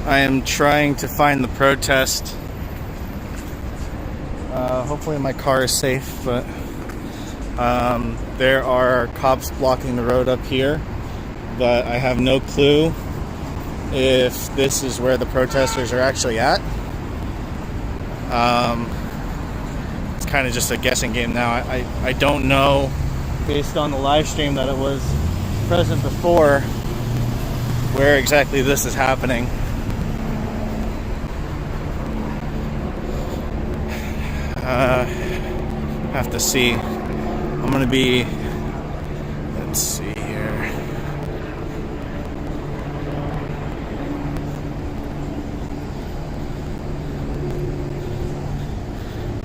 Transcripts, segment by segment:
I am trying to find the protest. Hopefully my car is safe, but there are cops blocking the road up here, but I have no clue if this is where the protesters are actually at. It's kind of just a guessing game now. I don't know, based on the live stream that it was present before, where exactly this is happening. Have to see. I'm gonna be, let's see here.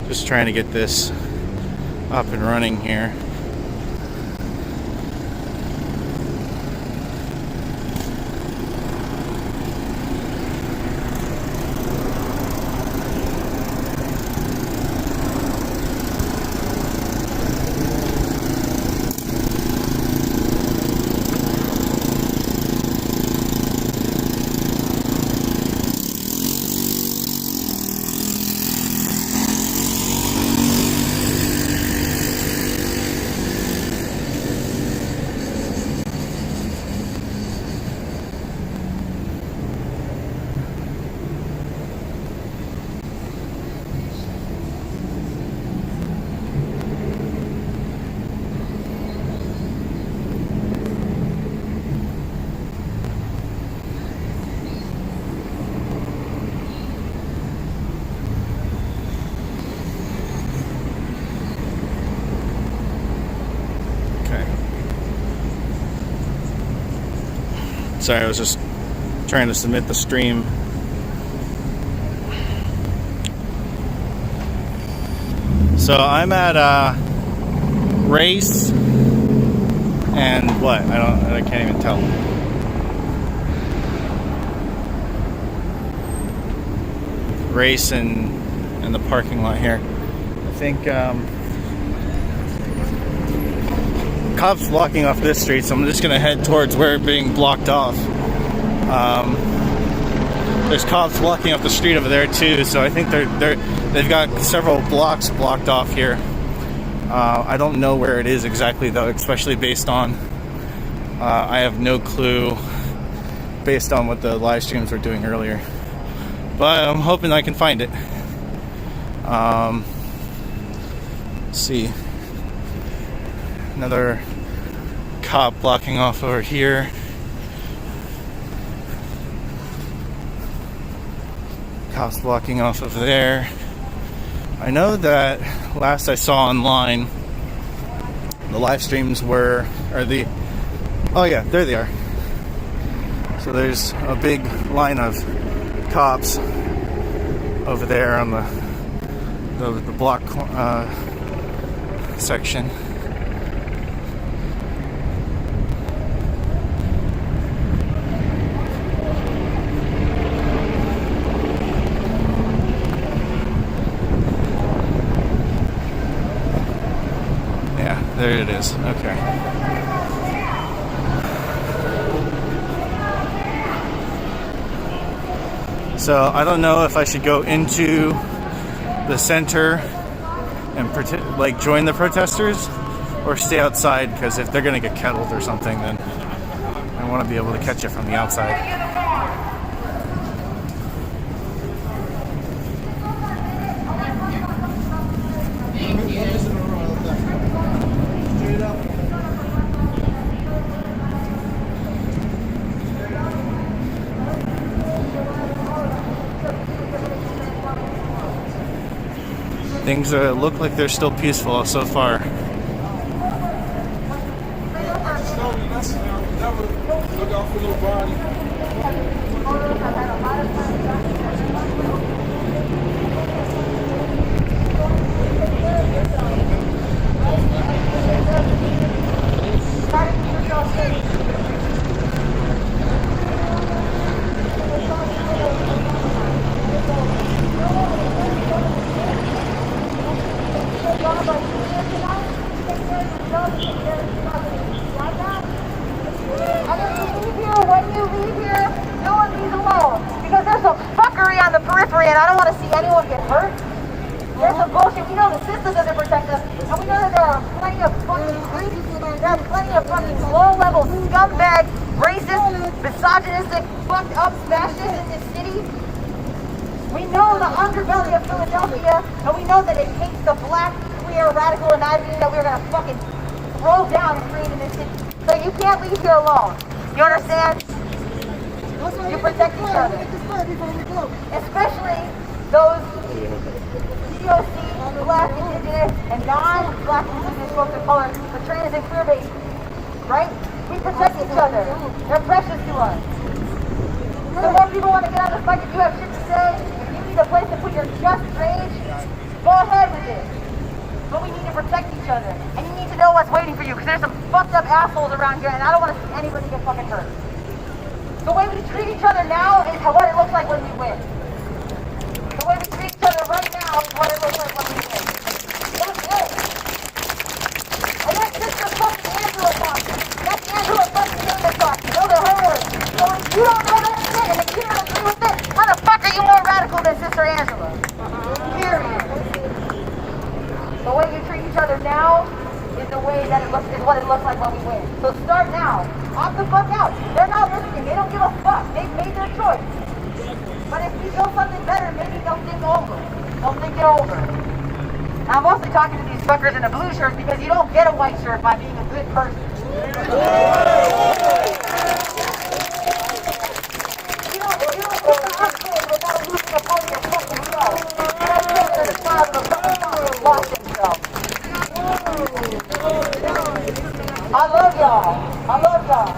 Just trying to get this up and running here. Sorry, I was just trying to submit the stream. So I'm at race and what? I can't even tell. Race and the parking lot here. I think cops blocking off this street, so I'm just gonna head towards where it's being blocked off. There's cops blocking off the street over there too, so I think they've got several blocks blocked off here. I don't know where it is exactly though, especially based on I have no clue based on what the live streams were doing earlier, but I'm hoping I can find it. Let's see. Another cop blocking off over here. Cops blocking off over there. I know that last I saw online, the live streams oh yeah, there they are. So there's a big line of cops over there on the block section. There it is. Okay. So I don't know if I should go into the center and join the protesters, or stay outside, because if they're going to get kettled or something, then I want to be able to catch it from the outside. Things look like they're still peaceful so far. When you leave system doesn't protect us. And we know that there are plenty of fucking creeps, there are plenty of fucking low-level scumbag, racist, misogynistic, fucked up fascists in this city. We know the underbelly of Philadelphia, and we know that it hates the black, queer, radical anatomy that we're gonna fucking throw down and create in this city. So you can't leave here alone. You understand? You protect each other. Especially those POC, black, indigenous, and non-black indigenous folks of color, the trans and queer babies. Right? We protect each other. They're precious to us. The more people want to get on the fight, if you have shit to say, if you need a place to put your just rage, go ahead with it. But we need to protect each other. And you need to know what's waiting for you, because there's some fucked up assholes around here, and I don't want to see anybody get fucking hurt. The way we treat each other now is what it looks like when we win. The way we treat each other right now is what it looks like when we win. That's it. And that's just the fucking Angela talking. That's Angela fucking Davis talking. Those are her words. So if you don't know that shit and if you don't agree with it, how the fuck are you more radical than Sister Angela? Period. The way you treat each other now is the way that it looks, is what it looks like when we win. So start now. Opt the fuck out. They're not listening. They don't give a fuck. They've made their choice. But if we build something better, maybe they'll think over. They'll think it over. Now, I'm mostly talking to these fuckers in the blue shirts because you don't get a white shirt by being a good person. You don't put the upgrade without losing a part of your fucking self. That's just the child of a fucking lost himself. I love y'all. I love y'all.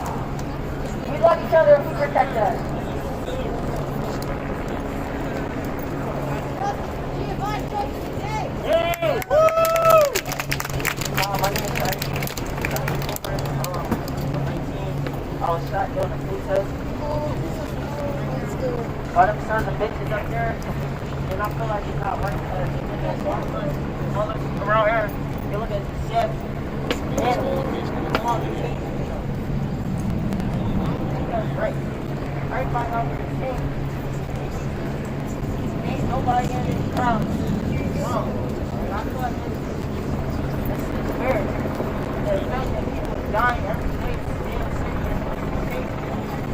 We love each other and we protect us. My name is Frank. I was shot doing a food test. All them sons of bitches up there, and I feel like it's not working. Around here, you look at the chef. Right. Everybody out here is king. Ain't nobody in this crowd. Wrong. I feel like this is weird. The fact that people are dying every day, damn city,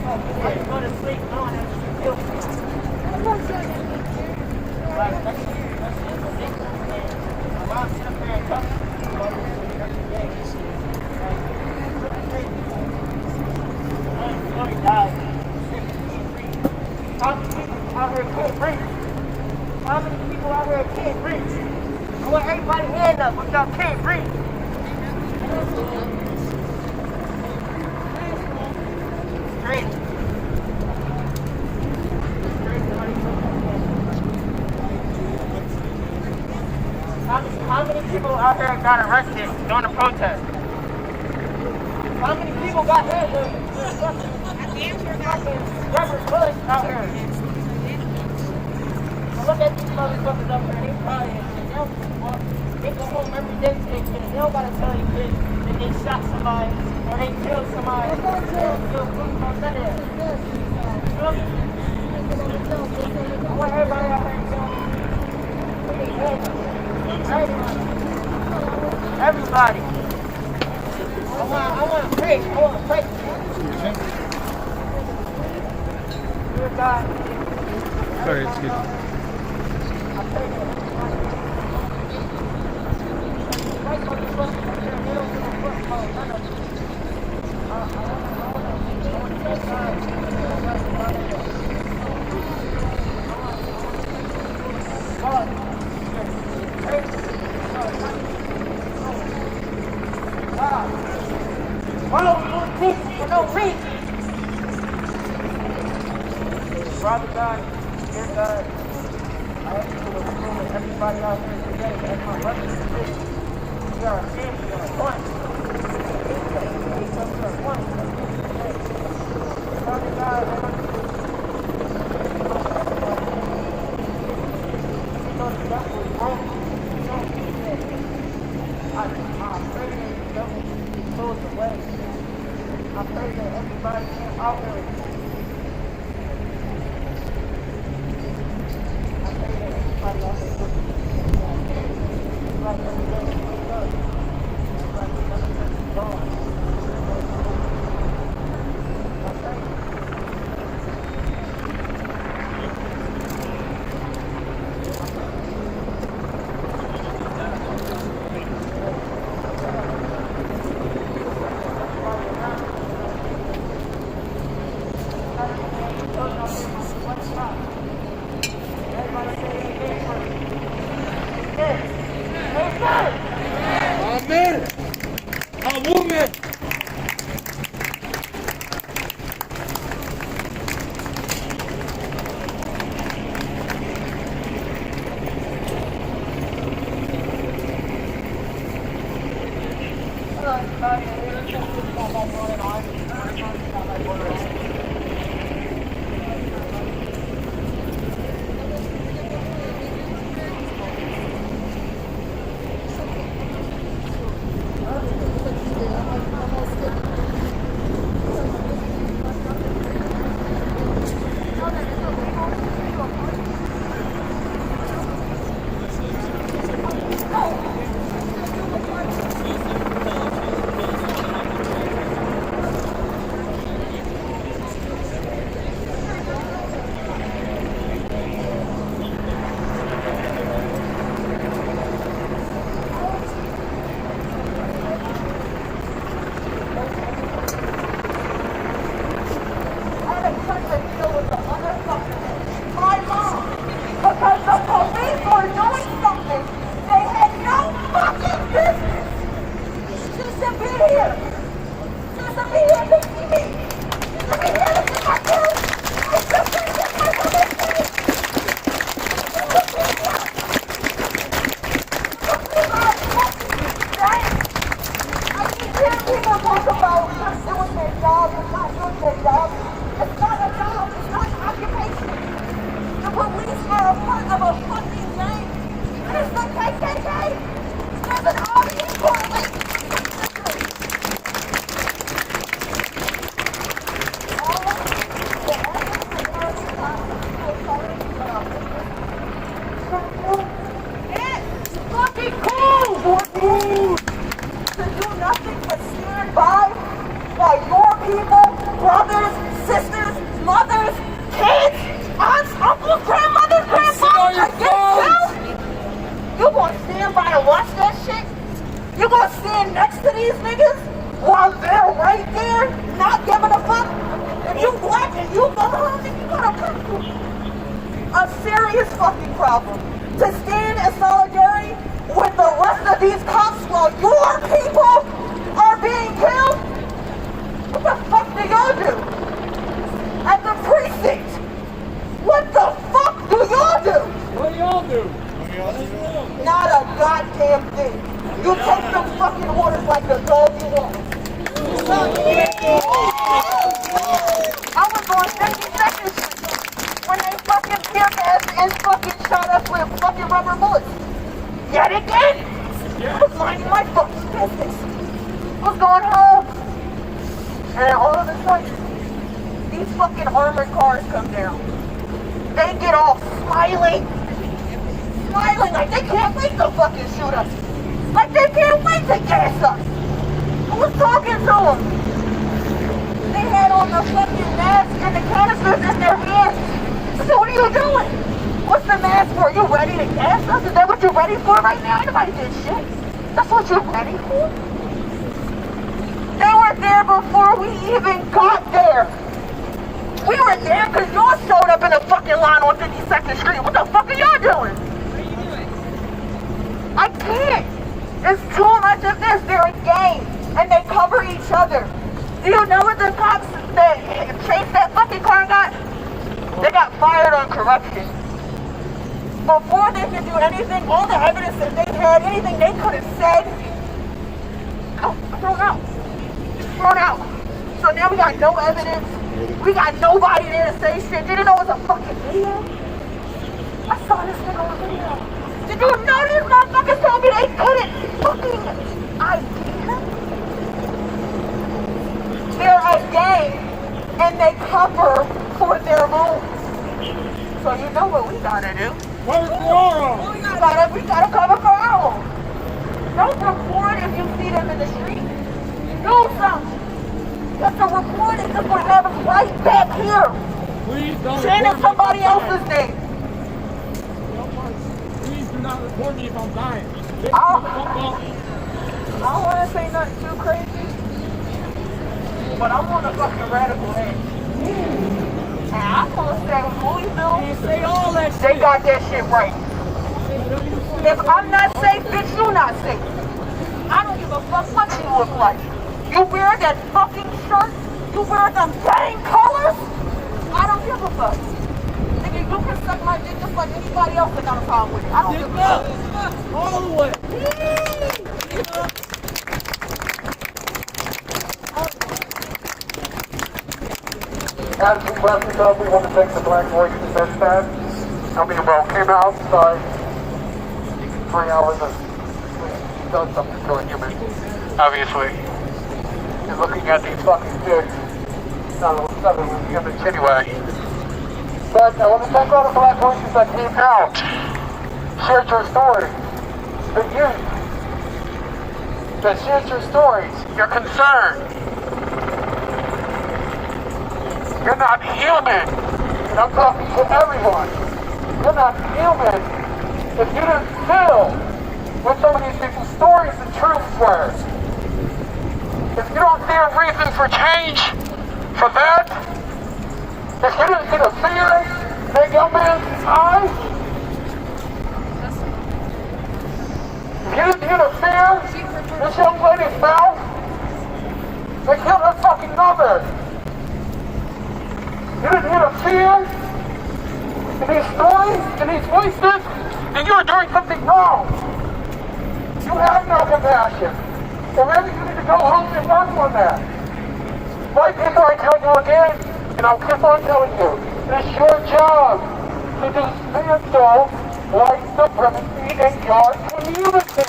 I can go to sleep knowing that it's guilty. Like, that's ridiculous, man. My mom sit up there and talk about this every day. Died. How many people out here can't breathe? How many people out here can't breathe? I want everybody hand up if y'all can't breathe. Crazy. How many people out here got arrested during the protest? How many people got hit with rubber bullets out here? So look at these motherfuckers up here. They probably they go home every day to their kids. They don't gotta tell their kids that they shot somebody or they killed somebody. They killed people on Sunday. I want everybody out here to put their hands up. Everybody. I want to pray. Dear God. Sorry, excuse me. I pray that right on the front, they don't give a fuck about none of it. I want to thank God. No reason. Father God, dear God, I ask you to remove everybody out here today as my brothers and sisters. We are a family, we are one. Father God, I want you to know the devil is wrong. I pray that the devil be closed away. I pray that everybody out there, I pray that everybody out there movement! If I'm not safe, bitch, you not safe. I don't give a fuck what you look like. You wear that fucking shirt? You wear them gang colors? I don't give a fuck. Nigga, you can suck my dick just like anybody else that got a problem with it. I don't give a fuck. All the way. As we wrap this up, we want to thank the Black Voice Defense Band. I mean, well, came outside 3 hours and done something to a human, obviously. And looking at these fucking dicks, not a humans anyway. But I want to thank all the Black voices that came out, shared your stories, the youth that shared your stories, your concern. You're not human. And I'm talking to everyone. You're not human if you didn't feel what some of these people's stories and truths were. If you don't see a reason for change for that, if you didn't see the fear in that young man's eyes, if you didn't hear the fear in this young lady's mouth, they killed her fucking mother. You didn't hear the fear in these stories, in these voices, and you're doing something wrong. You have no compassion. Or maybe you need to go home and work on that. White people, I tell you again, and I'll keep on telling you, it's your job to dismantle white supremacy in your community.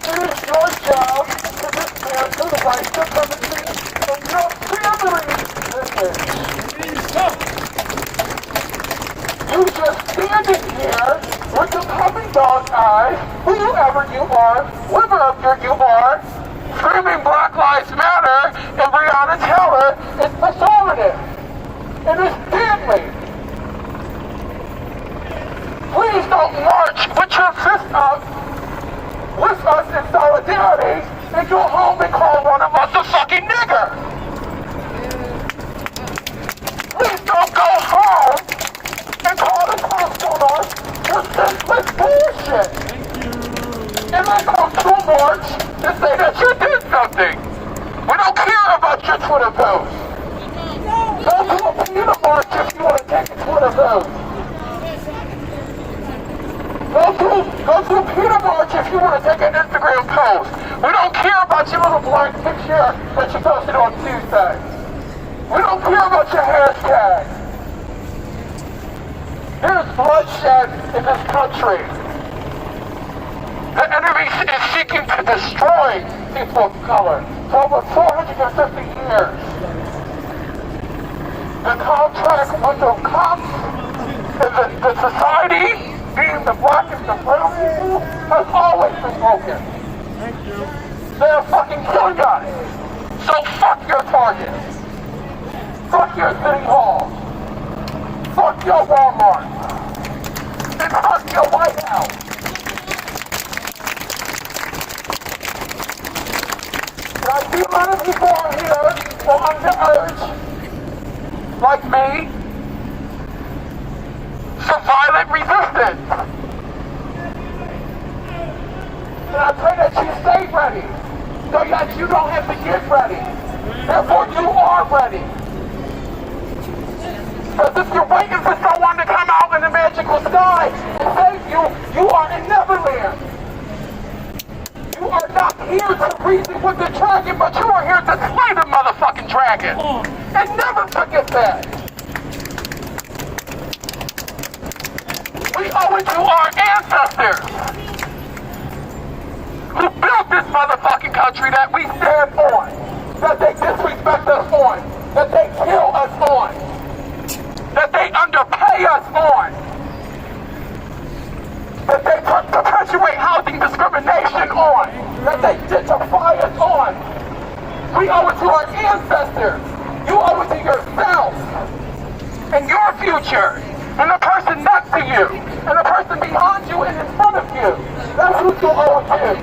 It is your job to dismantle the white supremacy in your family business. You just standing here with your puppy dog eyes, whoever you are, whoever you are, screaming Black Lives Matter and Breonna Taylor is performative. It is deadly. Please don't march with your fist up with us in solidarity and go home and call one of us a fucking nigger. Please don't go home and call the cops on us for senseless bullshit. And then go to a march and say that you did something. We don't care about your Twitter post. Go to a PETA march if you want to take a Twitter post. Go to a PETA march if you want to take an Instagram post. We don't care about your little blank picture that you posted on Tuesday. We don't care about your hashtag. There's bloodshed in this country. The enemy is seeking to destroy people of color for over 450 years. The contract with the cops and the society, being the black and the brown people, has always been broken. Thank you. They're fucking killing us. So fuck your Target. Fuck your City Hall. Fuck your Walmart. And fuck your White House. And I see a lot of people out here who are under urge, like me, for violent resistance. And I pray that you stay ready, so that you don't have to get ready. Therefore, you are ready. Because if you're waiting for someone to come out in the magical sky and save you, you are in Neverland. You are not here to reason with the dragon, but you are here to slay the motherfucking dragon. And never forget that. We owe it to our ancestors who built this motherfucking country that we stand on, that they disrespect us on, that they kill us on, that they underpay us on, that they perpetuate housing discrimination on, that they gentrify us on. We owe it to our ancestors. You owe it to yourself and your future and the person next to you and the person behind you and in front of you. That's who you owe it to.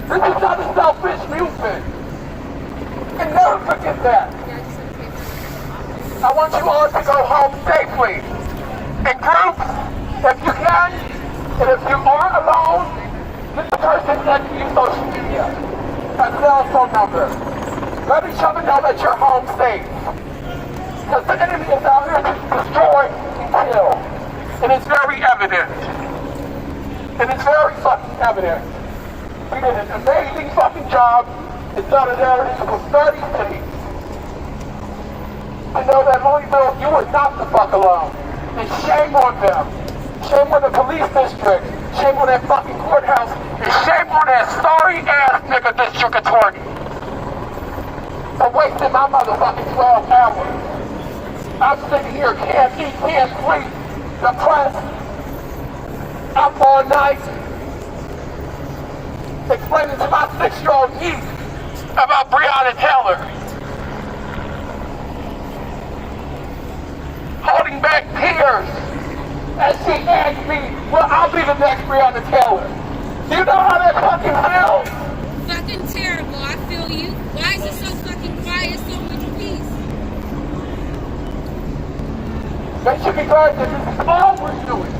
This is not a selfish movement. And never forget that. I want you all to go home safely. In groups, if you can, and if you are alone, This person that you use social media, a cell phone number. Let each other know that you're home safe. Because the enemy is out here to destroy and kill. And it's very evident. And it's very fucking evident. We did an amazing fucking job in solidarity with 30 cities. I know that Louisville, you were not the fuck alone. And shame on them. Shame on the police district. Shame on that fucking courthouse. And shame on that sorry ass nigga district attorney. For wasting my motherfucking 12 hours. I'm sitting here, can't eat, can't sleep, depressed. Up all night. Explaining to my 6-year-old niece about Breonna Taylor. Holding back tears as she asked me, well, I'll be the next Breonna Taylor. Do you know how that fucking feels? Fucking terrible, I feel you. Why is it so fucking quiet, so much peace? They should be glad that this is all we're doing.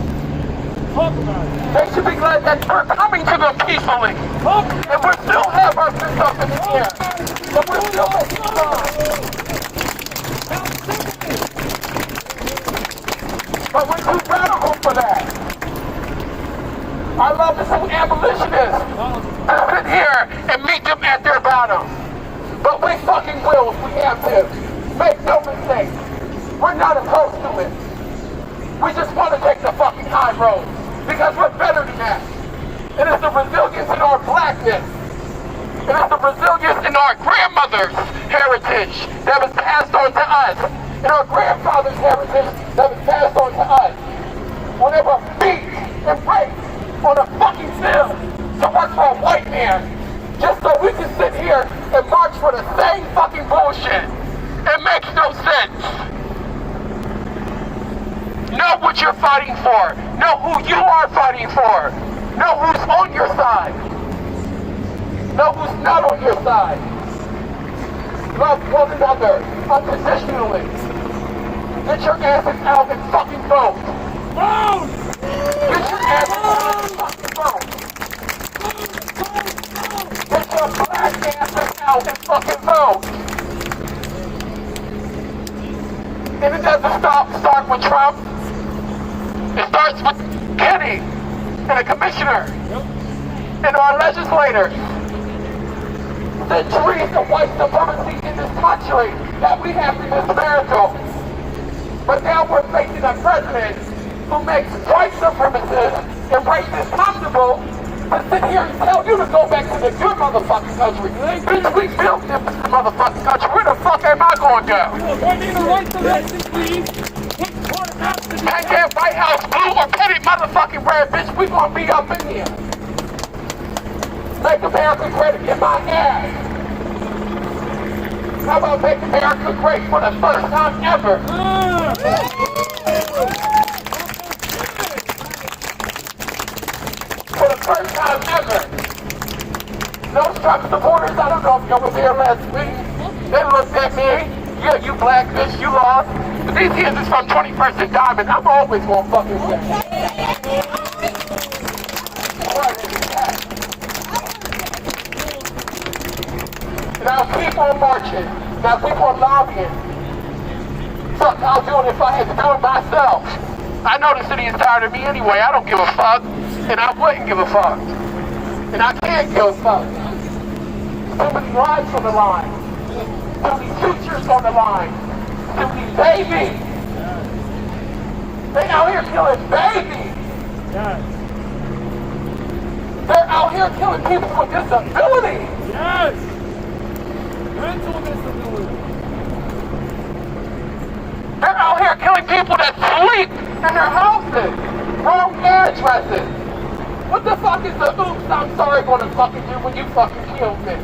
Talk about it. They should be glad that we're coming to them peacefully. And we still have our fists up in the air. And we're still making fun. But we're too radical for that. I love to see abolitionists come in here and meet them at their bottom. But we fucking will if we have to. Make no mistake. We're not opposed to it. We just want to take the fucking high road. Because we're better than that. It is the resilience in our blackness. It is the resilience in our grandmother's heritage that was passed on to us. And our grandfather's heritage that was passed on to us. Whenever beat and raped on a fucking field to work for a white man, just so we can sit here and march for the same fucking bullshit. It makes no sense. Know what you're fighting for. Know who you are fighting for. Know who's on your side. Know who's not on your side. Love one another unconditionally. Get your asses out and fucking vote. Vote! Get your asses out and fucking vote. Get your black asses out and fucking vote. And it doesn't start with Trump. It starts with Kenny and the commissioner and our legislators. Centuries of white supremacy in this country that we have to dismantle. But now we're facing a president who makes white supremacists and racists comfortable to sit here and tell you to go back to the good motherfucking country. Bitch, we built this motherfucking country. Where the fuck am I going to go? We need a right to listen, please. Paint that White House blue or paint it motherfucking red, bitch. We gonna be up in here. Make America great again, my ass. How about make America great for the first time ever? For the first time ever. Those Trump supporters, I don't know if you were there last week. They looked at me. Yeah, you black bitch, you lost. But these kids is from 21st and Diamond. I'm always gonna fucking win. Now keep on marching. Now keep on lobbying. Fuck, I'll do it if I had to do it myself. I know the city is tired of me anyway. I don't give a fuck. And I wouldn't give a fuck. And I can't give a fuck. Too many lives on the line. Too many futures on the line. Too many babies. They out here killing babies. They're out here killing people with disabilities. Yes! Mental disability. They're out here killing people that sleep in their houses. Wrong addresses. What the fuck is the oops, I'm sorry gonna fucking do when you fucking killed me?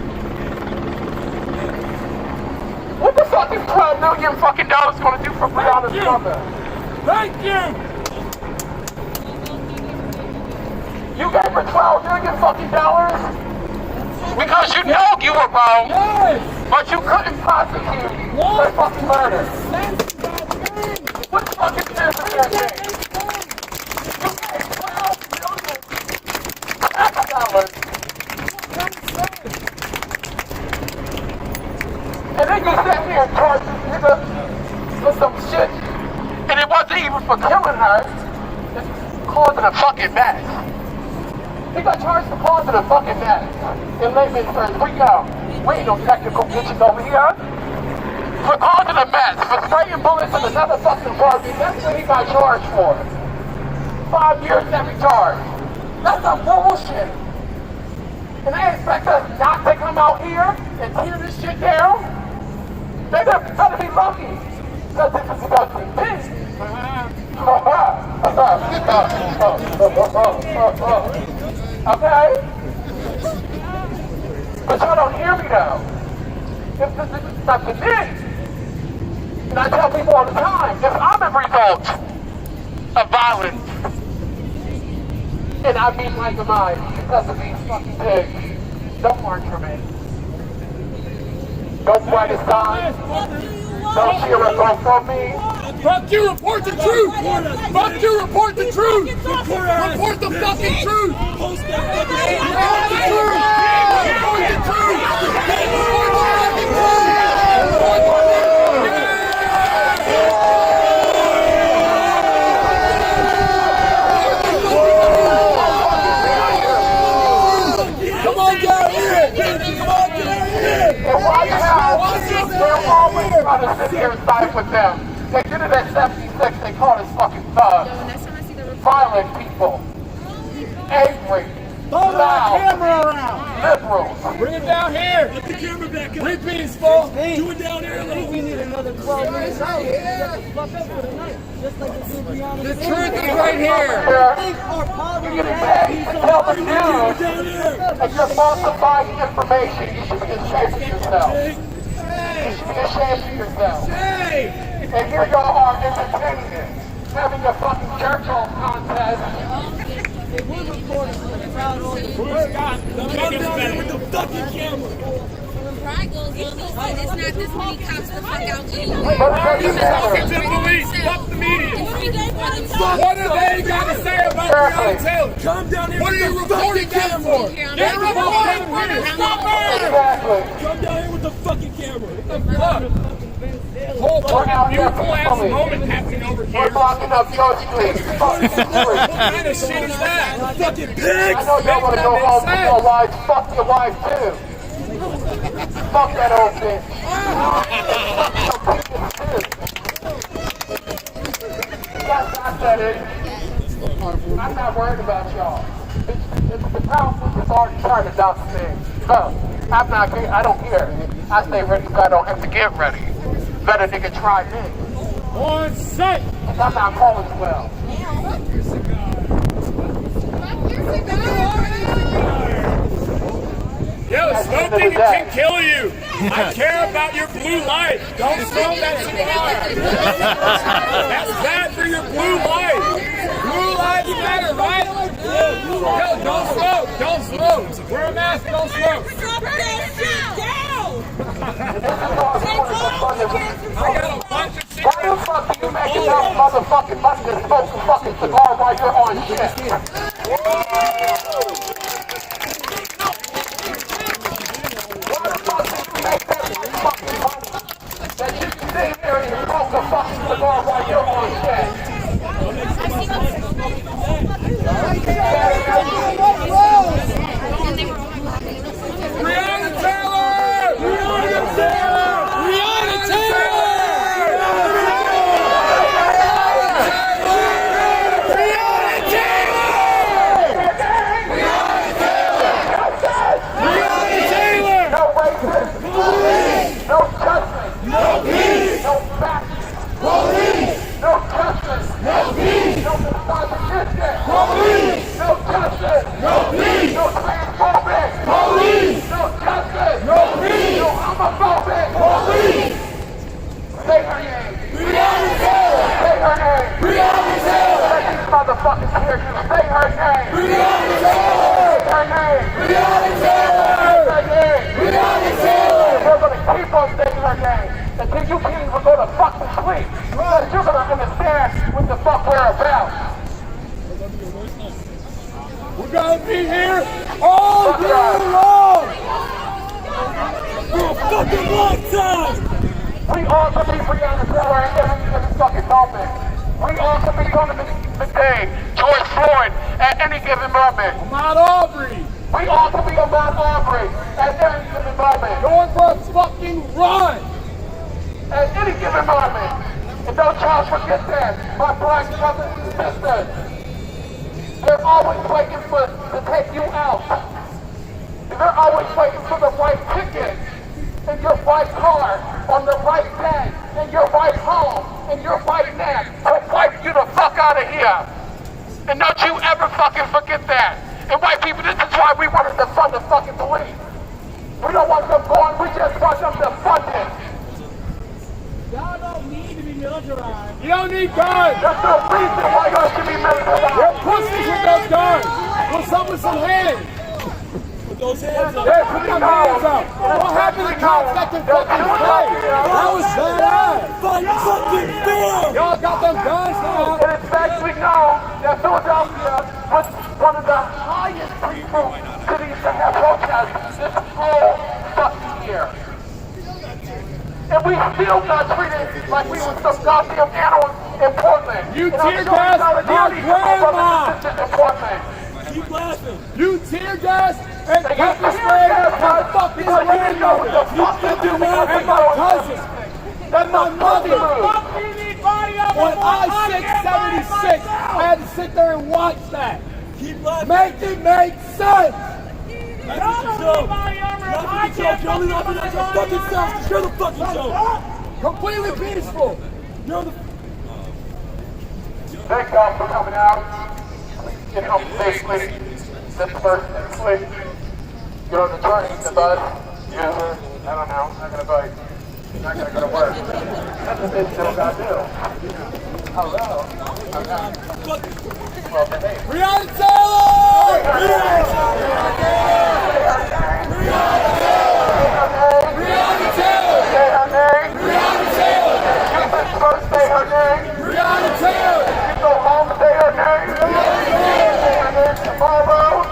What the fuck is $12 million fucking dollars gonna do for Breonna's mother? Thank you! You gave her $12 million fucking dollars? Because you know you were wrong, Yes! but you couldn't prosecute her fucking murder. What fucking sense is that thing? You gave $12 million some shit, and it wasn't even for killing her. It's causing a fucking mess. He got charged for causing a fucking mess. In layman's terms, we ain't no technical bitches over here. For causing a mess, for spraying bullets in another fucking party, that's what he got charged for. 5 years every charge. That's some bullshit. And they expect us not to come out here and tear this shit down? They better be lucky. Because this is about to be peace. Okay? But y'all don't hear me though. If this is stuff to me. And I tell people all the time, if I'm a result of violence, and I mean my demise because of these fucking pigs, don't march for me. Don't fight a sign. Don't cheer or vote for me. Fuck you, report the truth! Fuck you, report the truth! Report the fucking truth! Report the truth! Report the truth! Come on down here! Come on down here! And why they're always trying to sit here and fight with them. They did it at 76, they called us fucking thugs. Violent people. Angry. Loud. Liberals. Bring it down here! Let the camera back up! Be peaceful! Do it down here! We need another 12 minutes out here. The truth is right here! You're getting paid to tell the news. And you're falsifying information. You should be ashamed of yourself. You should be ashamed of yourself. And here y'all are entertaining, having a fucking church hall contest. We're recording for the crowd on the Come down here with the fucking camera! When pride goes on, it's not this many cops to fuck out anyway. Talking to the police! Fuck the media! What have they got to say about Breonna Taylor? Come down here. What are you reporting them for? They're reporting for the stop murder! Exactly. Come down here with the fucking camera. What the fuck? Whole fucking beautiful ass moment happening over We're here. blocking up your street. Fucking What kind of shit is that? Fucking pigs! I know y'all want to go home to your wife. Fuck your wife too. Fuck that old bitch. Yes, I said it. I'm not worried about y'all. The council is already trying to dox me. So, I don't care. I stay ready so I don't have to get ready. Better nigga try me. On sight! Cause I'm not calling well. Yo, smoking can kill you. I care about your blue light. Don't smoke that cigar. That's bad for your blue light. Blue lives matter, right? Yo, don't smoke. Don't smoke. Wear a mask. Don't smoke. I got a bunch of shit. Why the fuck are you making that motherfucking money to smoke a fucking cigar while you're on shit? Why the fuck did you make that fucking money that you can sit here and smoke a fucking cigar while you're on shit? Breonna Taylor! Breonna Taylor! Breonna Taylor! No justice. No peace. No fascism. Police. No justice. No peace. No disproportionately. Police. No justice. No peace. No transphobic. Police. No justice. No peace. No homophobic. Police. Say her name. Breonna Taylor. Say her name. Breonna Taylor. Let these motherfuckers hear you. Say her name. Breonna Taylor. Say her name. Breonna Taylor. Say her name. Breonna Taylor. We're gonna keep on saying her name until you can't even go to fucking sleep. Because you're gonna understand what the fuck we're about. We're gonna be here all day long! For a fucking long time! We all believe Breonna Taylor and every fucking moment. We all could be going to midday, George Floyd, at any given moment. Ahmaud Arbery. We all could be Ahmaud Arbery at any given moment. Going for a fucking run. At any given moment. And don't y'all forget that, my black brothers and sisters. They're always waiting to take you out. They're always waiting for the right ticket in your right car, on the right day, in your right home, in your right neck, to wipe you the fuck out of here. And don't you ever fucking forget that. And white people, this is why we want to defund the fucking police. We don't want them going, we just want them defunded. Y'all don't need to be militarized. You don't need guns. There's no reason why y'all should be militarized. We're pussies with those guns. What's up with some hands? Put those hands up. Yeah, put them hands up. What happened to cops that can fucking play? That was badass. Fight fucking fair. Y'all got them guns now. And it's actually known that Philadelphia was one of the highest people cities to have protests this whole fucking year. And we still got treated like we were some goddamn animals in Portland. You And I'm tear sure gassed not a my lot of you brothers grandma. and sisters in Portland. Keep laughing. You tear gas and They pepper got spray tear gas, my fucking because you didn't know what the fuck radio. to do with And your my phone. cousin. That's My my mother. mother. When I-676, I had to sit there and watch that. Keep laughing. Make it make sense. That's the joke. That's the joke. You're only laughing at your fucking self because you're the fucking joke. Completely peaceful. You're the Thank y'all for coming out. Get home safely. This person, please. Get on the train, the bus, Uber, I don't know, not gonna bike. Not gonna go to work. That's what they still gotta do. Hello. Well, behave. Breonna Taylor! Breonna Taylor! Say her name. Breonna Taylor! You said first say her name. Breonna Taylor! You go home and say her name. Say her name tomorrow.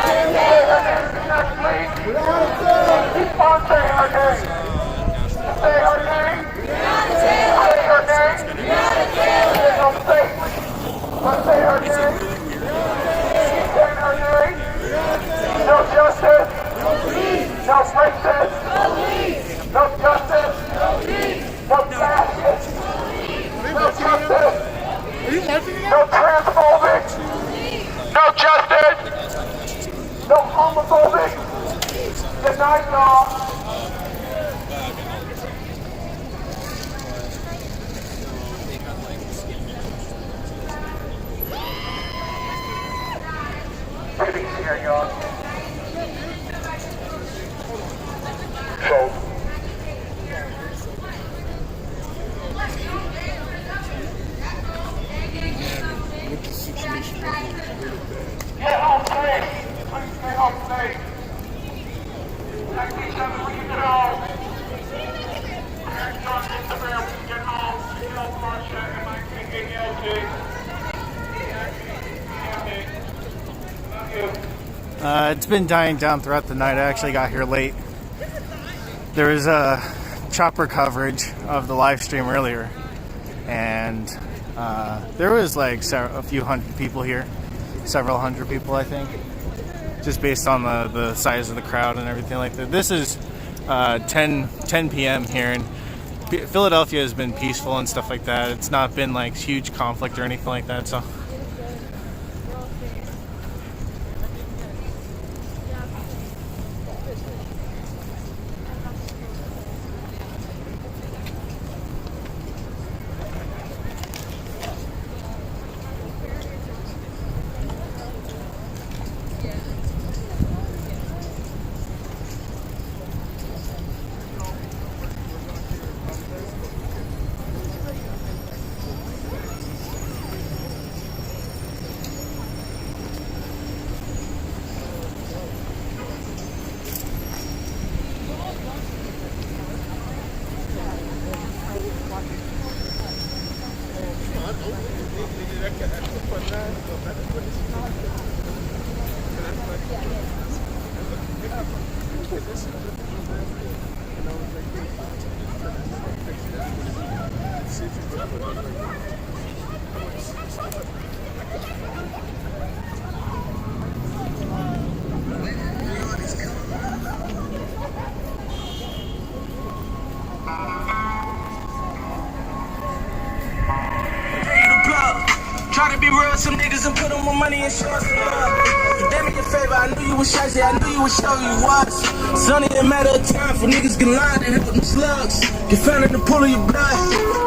Say her name next week. Keep on saying her name. Say her name. Say her name. Get home safely. But say her name. Keep saying her name. No justice. No racist. No justice. No fascist. No justice. No transphobic. No justice. No homophobic. Good night, y'all. Greetings here, y'all. So, get home safe. Please stay home safe. Protect each other when you get home. Connect on Instagram when you get home. You know Marsha and my KKLG. Love you. It's been dying down throughout the night. I actually got here late. There was a chopper coverage of the live stream earlier, and there was like a few hundred people here, several hundred people, I think, just based on the size of the crowd and everything like that. This is 10 p.m. here, and Philadelphia has been peaceful and stuff like that. It's not been like huge conflict or anything like that, so. Try to be real, some niggas and put on more money and show us some love. You did me a favor, I knew you was shy, I knew you would show you was. It's only a matter of time for niggas get lined and help them slugs. Get found in the pool of your blood.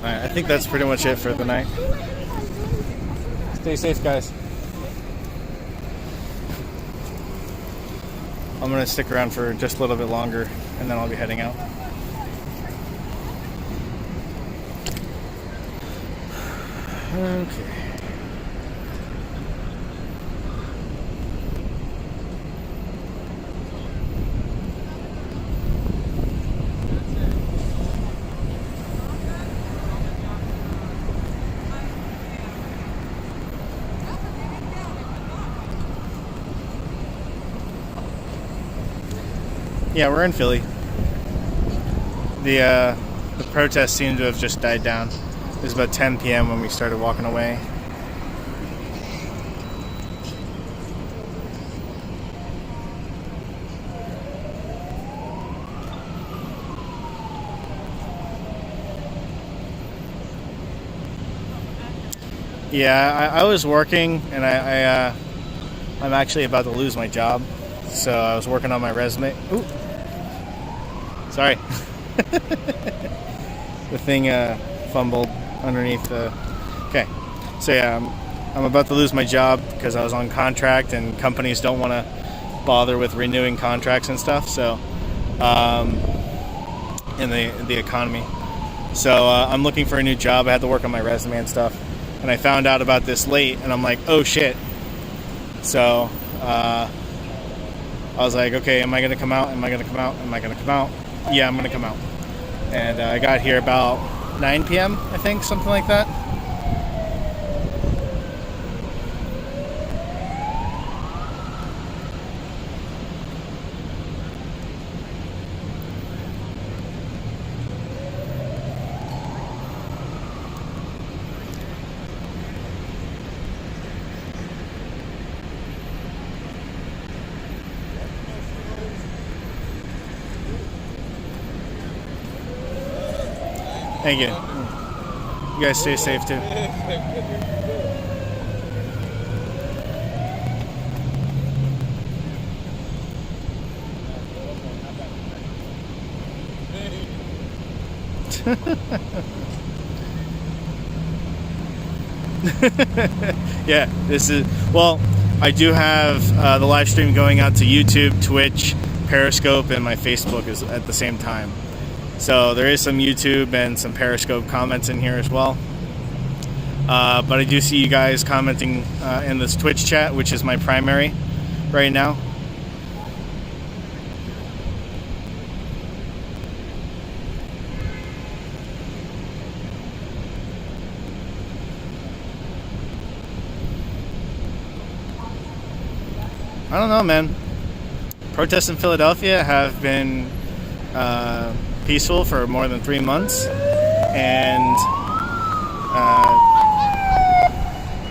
Alright, I think that's pretty much it for the night. Stay safe, guys. I'm gonna stick around for just a little bit longer and then I'll be heading out. Okay. Yeah, we're in Philly. The protests seem to have just died down. It was about 10 p.m. when we started walking away. Yeah, I was working, and I'm actually about to lose my job. So I was working on my resume. Ooh. Sorry. The thing fumbled underneath the... Okay. So yeah, I'm about to lose my job because I was on contract and companies don't want to bother with renewing contracts and stuff. So, in the economy. So I'm looking for a new job. I had to work on my resume and stuff. And I found out about this late and I'm like, oh shit. So, I was like, okay, am I going to come out? Am I going to come out? Am I going to come out? Yeah, I'm going to come out. And I got here about 9 p.m., I think, something like that. Thank you. You guys stay safe too. Yeah, this is, well, I do have the live stream going out to YouTube, Twitch, Periscope, and my Facebook is at the same time. So there is some YouTube and some Periscope comments in here as well. But I do see you guys commenting in this Twitch chat, which is my primary right now. I don't know, man. Protests in Philadelphia have been peaceful for more than 3 months, and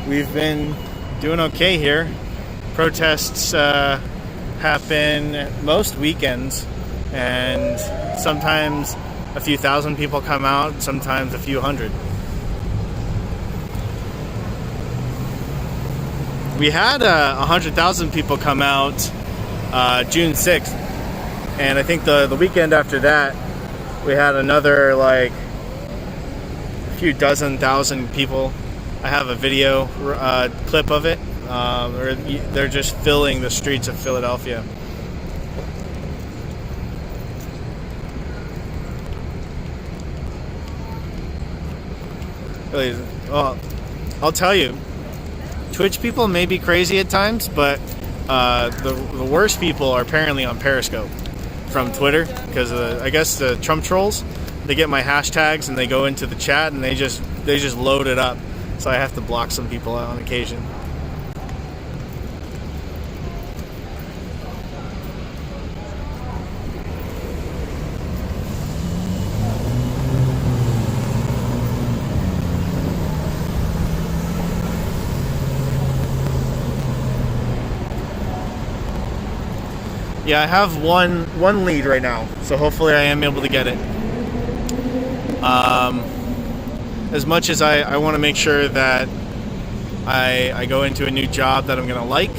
we've been doing okay here. Protests happen most weekends, and sometimes a few thousand people come out, sometimes a few hundred. We had 100,000 people come out June 6th, and I think the weekend after that we had another like a few dozen thousand people. I have a video clip of it. Or they're just filling the streets of Philadelphia. Really, well, I'll tell you, Twitch people may be crazy at times, but the worst people are apparently on Periscope from Twitter, because I guess the Trump trolls, they get my hashtags and they go into the chat and they just load it up, so I have to block some people on occasion. Yeah, I have one lead right now, so hopefully I am able to get it. As much as I want to make sure that I go into a new job that I'm going to like,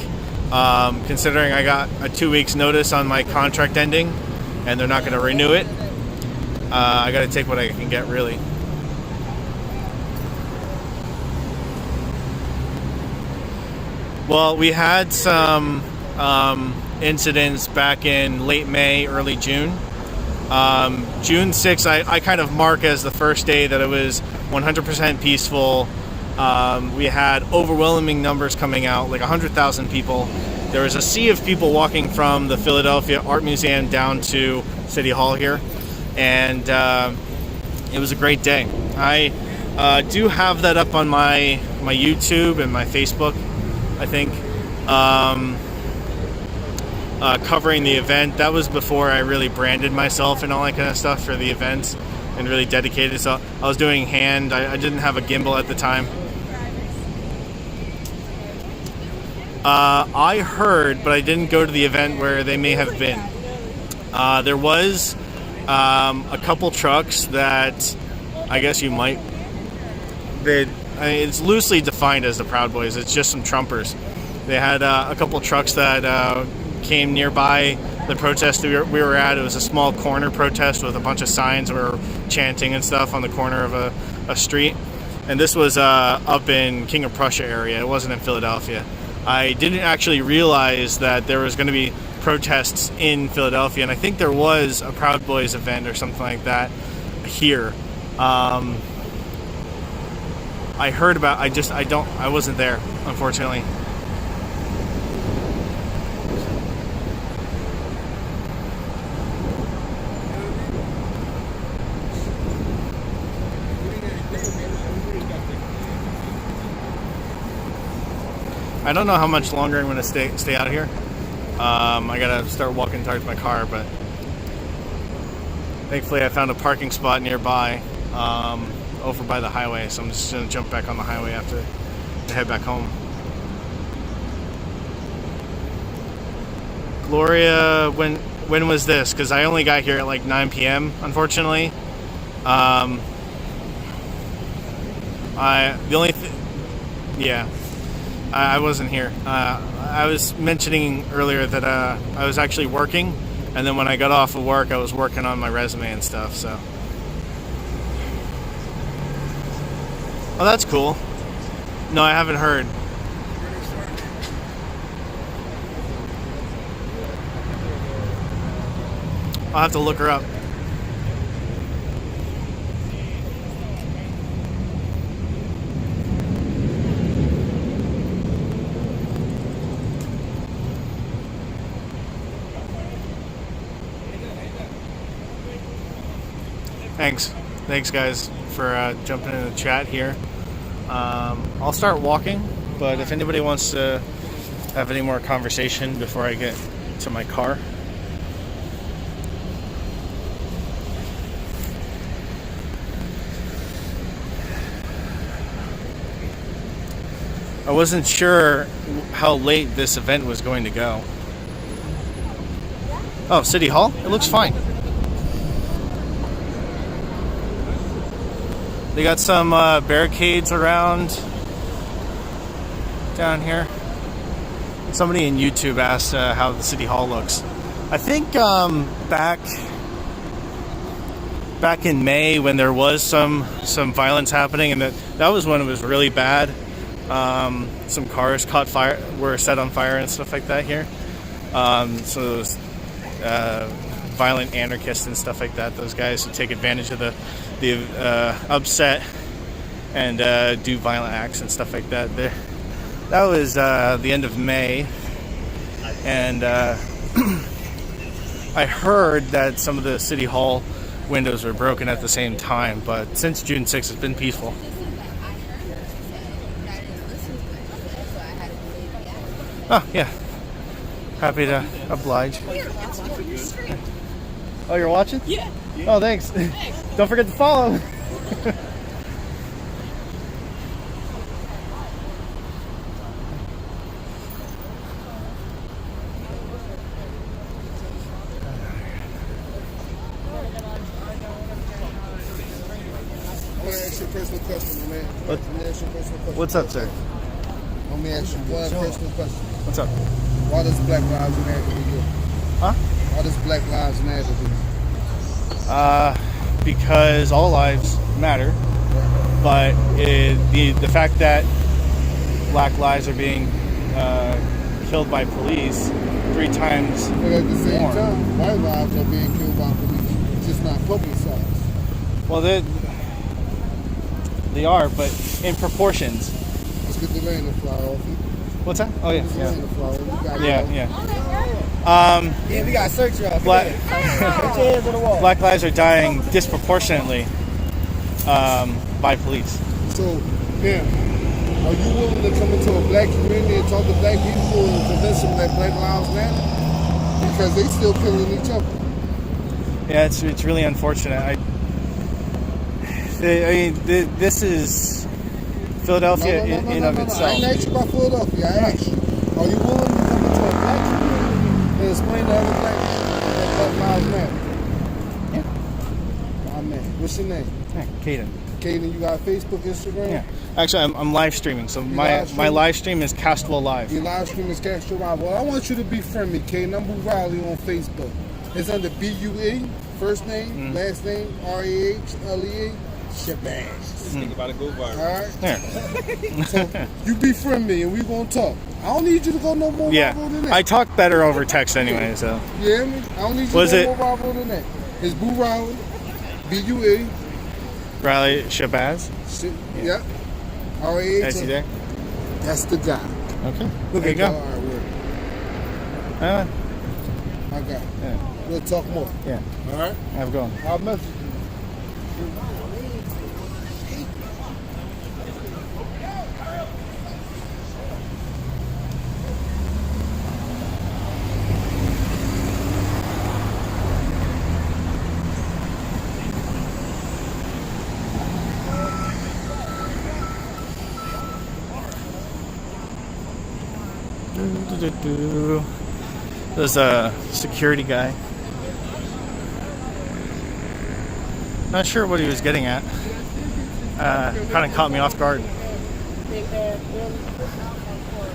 considering I got a 2 weeks notice on my contract ending and they're not going to renew it, I got to take what I can get, really. Well, we had some incidents back in late May, early June. June 6th, I kind of mark as the first day that it was 100% peaceful. We had overwhelming numbers coming out, like 100,000 people. There was a sea of people walking from the Philadelphia Art Museum down to City Hall here, and it was a great day. I do have that up on my YouTube and my Facebook, I think. Covering the event. That was before I really branded myself and all that kind of stuff for the event and really dedicated. So I was doing hand. I didn't have a gimbal at the time. I heard, but I didn't go to the event where they may have been. There was a couple trucks that I guess you might... it's loosely defined as the Proud Boys. It's just some Trumpers. They had a couple trucks that came nearby the protest we were at. It was a small corner protest with a bunch of signs. We were chanting and stuff on the corner of a street. And this was up in King of Prussia area. It wasn't in Philadelphia. I didn't actually realize that there was going to be protests in Philadelphia, and I think there was a Proud Boys event or something like that here. I heard about. I wasn't there, unfortunately. I don't know how much longer I'm going to stay out here. I got to start walking towards my car, but thankfully I found a parking spot nearby over by the highway, so I'm just going to jump back on the highway after to head back home. Gloria, when was this? Because I only got here at like 9 p.m. unfortunately. I wasn't here. I was mentioning earlier that I was actually working, and then when I got off of work, I was working on my resume and stuff, so. Oh, that's cool. No, I haven't heard. I'll have to look her up. Thanks guys for jumping in the chat here. I'll start walking, but if anybody wants to have any more conversation before I get to my car. I wasn't sure how late this event was going to go. Oh, City Hall? It looks fine. They got some barricades around down here. Somebody in YouTube asked how the City Hall looks. I think back in May when there was some violence happening, and that was when it was really bad. Some cars caught fire, were set on fire and stuff like that here. So those violent anarchists and stuff like that, those guys who take advantage of the upset and do violent acts and stuff like that. That was the end of May, and I heard that some of the City Hall windows were broken at the same time, but since June 6th it's been peaceful. Oh yeah, happy to oblige. Oh, you're watching? Yeah. Oh, thanks. Don't forget to follow. I want to ask you a personal question, man. What? Let me ask you a personal question. What's up, sir? Let me ask you one personal question. What's up? Why does Black Lives Matter to you? Huh? Why does Black Lives Matter to you? Because all lives matter, but the fact that black lives are being killed by police 3 times But at the same more. time, white lives are being killed by police, just not publicized. Well, they are, but in proportions. Let's get the rain to fly off. What's that? Oh yeah, Let's get the rain to fly off. You got yeah, it. yeah. Yeah, we got to search y'all. Black, Put your hands on the wall. black lives are dying disproportionately by police. So, now, are you willing to come into a black community and talk to black people and convince them that Black Lives Matter? Because they still killing each other. Yeah, it's really unfortunate. I mean, this is Philadelphia in of I itself. ain't asked you about Philadelphia. I asked you, are you willing to come into a black community and explain to other black people that Black Lives Matter? Yeah. My man. What's your name? Yeah, Caden. Caden, you got Facebook, Instagram? Yeah. Actually, I'm live streaming, so my live stream is Castwell Live. Your live stream is Castro Live. Well, I want you to be friendly, Caden. I'm Riley on Facebook. It's under BUE, first name, last name, RAHLEA, Shabazz. Think about it, go viral. All right? Yeah. So you be friendly and we gonna talk. I don't need you to go no more Yeah. viral than that. I talk better over text anyway, so. You hear me? I don't need you Was to it- go more viral than that. It's Boo Riley, BUE, Riley Shabazz. yeah. RAH. I see there. That's the guy. Okay. Look There at you that go. hard work. Uh, I got it. yeah. We'll talk more. Yeah. All right? Have a good one. I'll message you. There's a security guy. Not sure what he was getting at. Kind of caught me off guard.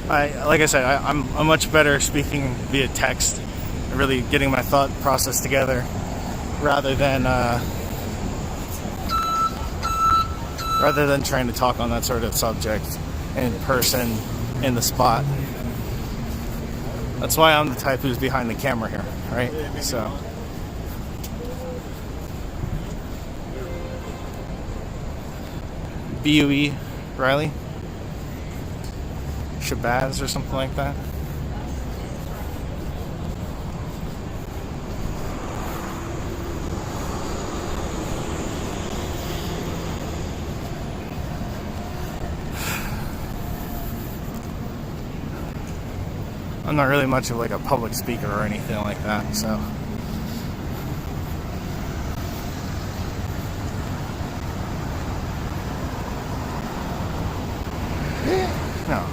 Like I said, I'm much better speaking via text, and really getting my thought process together, rather than trying to talk on that sort of subject in person, in the spot. That's why I'm the type who's behind the camera here, right? So. BUE, Riley? Shabazz or something like that? I'm not really much of like a public speaker or anything like that, so. No.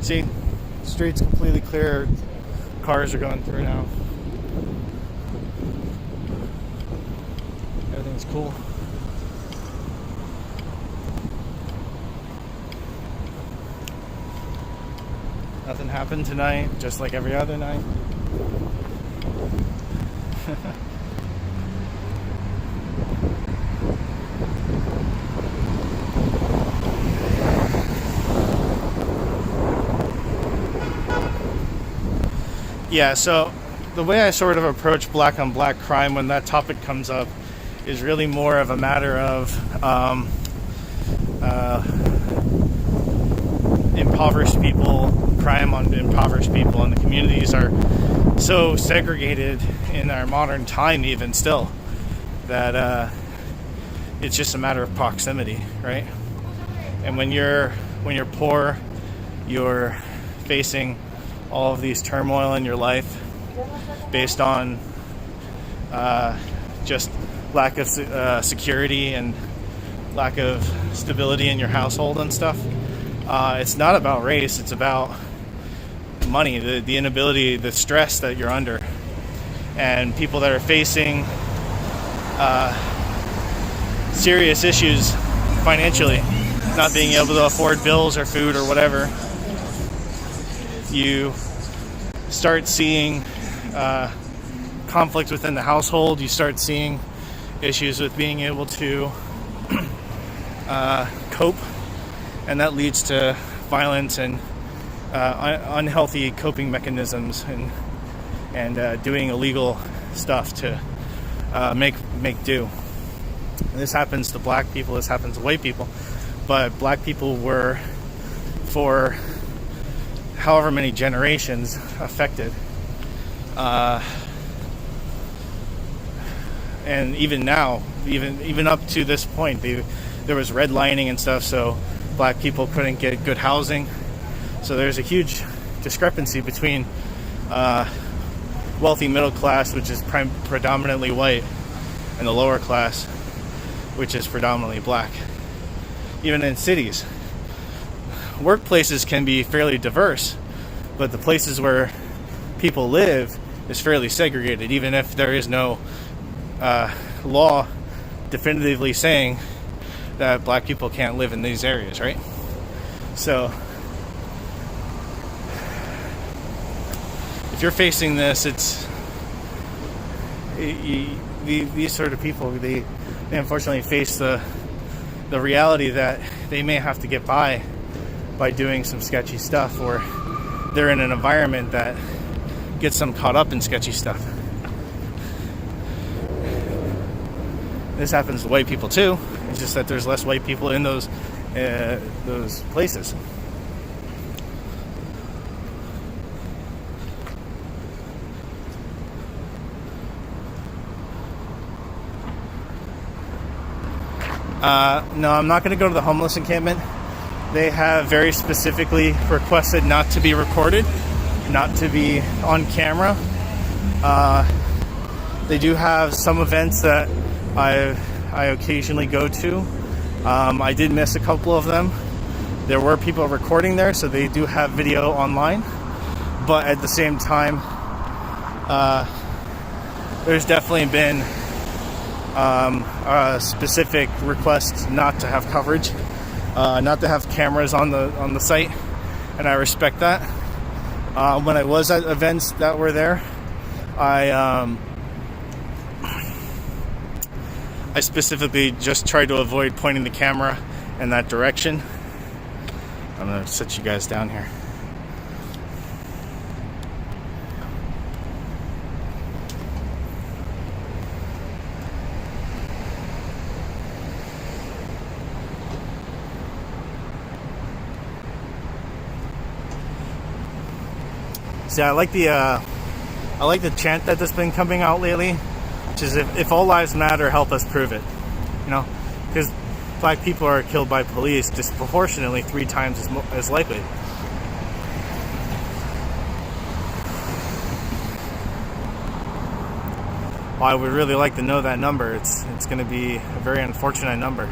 See, street's completely clear. Cars are going through now. Everything's cool. Nothing happened tonight, just like every other night. Yeah, so the way I sort of approach black on black crime when that topic comes up is really more of a matter of impoverished people, crime on impoverished people, and the communities are so segregated in our modern time even still that it's just a matter of proximity, right? And when you're poor, you're facing all of these turmoil in your life based on just lack of security and lack of stability in your household and stuff. It's not about race, it's about money, the inability, the stress that you're under. And people that are facing serious issues financially, not being able to afford bills or food or whatever, you start seeing conflict within the household. You start seeing issues with being able to cope, and that leads to violence and unhealthy coping mechanisms and doing illegal stuff to make do. And this happens to black people, this happens to white people, but black people were, for however many generations, affected. And even now, even up to this point, there was redlining and stuff, so black people couldn't get good housing. So there's a huge discrepancy between wealthy middle class, which is predominantly white, and the lower class, which is predominantly black. Even in cities, workplaces can be fairly diverse, but the places where people live is fairly segregated, even if there is no law definitively saying that black people can't live in these areas, right? So if you're facing this, these sort of people, they unfortunately face the reality that they may have to get by doing some sketchy stuff, or they're in an environment that gets them caught up in sketchy stuff. This happens to white people too. It's just that there's less white people in those places. No, I'm not going to go to the homeless encampment. They have very specifically requested not to be recorded, not to be on camera. They do have some events that I occasionally go to. I did miss a couple of them. There were people recording there, so they do have video online. But at the same time, there's definitely been a specific request not to have coverage, not to have cameras on the site, and I respect that. When I was at events that were there, I specifically just tried to avoid pointing the camera in that direction. I'm gonna set you guys down here. See, I like the chant that has been coming out lately, which is if all lives matter, help us prove it. You know, because black people are killed by police disproportionately 3 times as likely. Well, I would really like to know that number. It's going to be a very unfortunate number.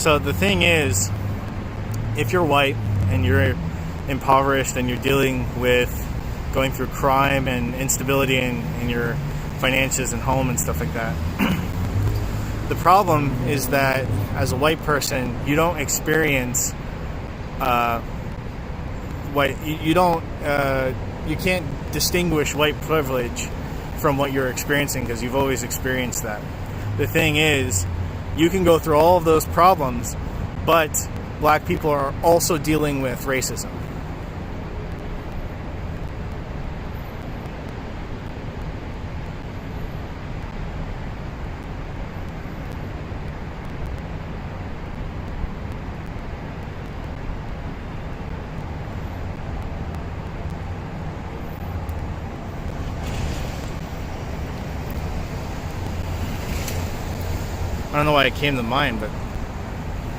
So the thing is, if you're white and you're impoverished and you're dealing with going through crime and instability in your finances and home and stuff like that, the problem is that as a white person, you don't experience you can't distinguish white privilege from what you're experiencing because you've always experienced that. The thing is, you can go through all of those problems, but black people are also dealing with racism. I don't know why it came to mind, but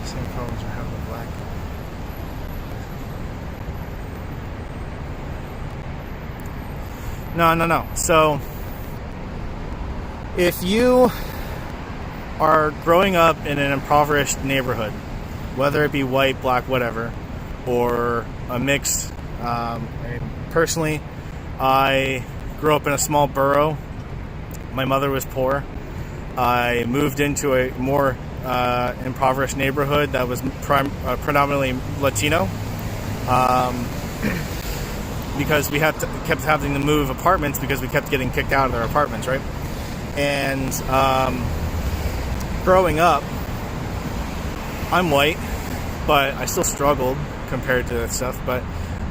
same problems we're having with black. No. So, if you are growing up in an impoverished neighborhood, whether it be white, black, whatever, or a mix, personally, I grew up in a small borough. My mother was poor. I moved into a more impoverished neighborhood that was predominantly Latino, because we kept having to move apartments because we kept getting kicked out of our apartments, right? And growing up, I'm white, but I still struggled compared to that stuff. But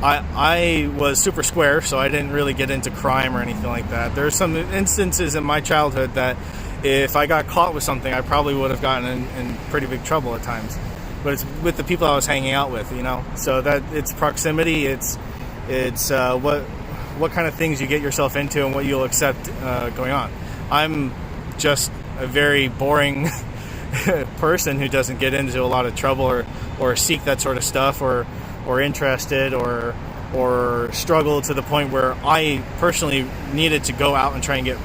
I was super square, so I didn't really get into crime or anything like that. There's some instances in my childhood that if I got caught with something, I probably would have gotten in pretty big trouble at times. But it's with the people I was hanging out with, you know. So that it's proximity. It's what kind of things you get yourself into and what you'll accept going on. I'm just a very boring person who doesn't get into a lot of trouble or seek that sort of stuff or interested or struggle to the point where I personally needed to go out and try and get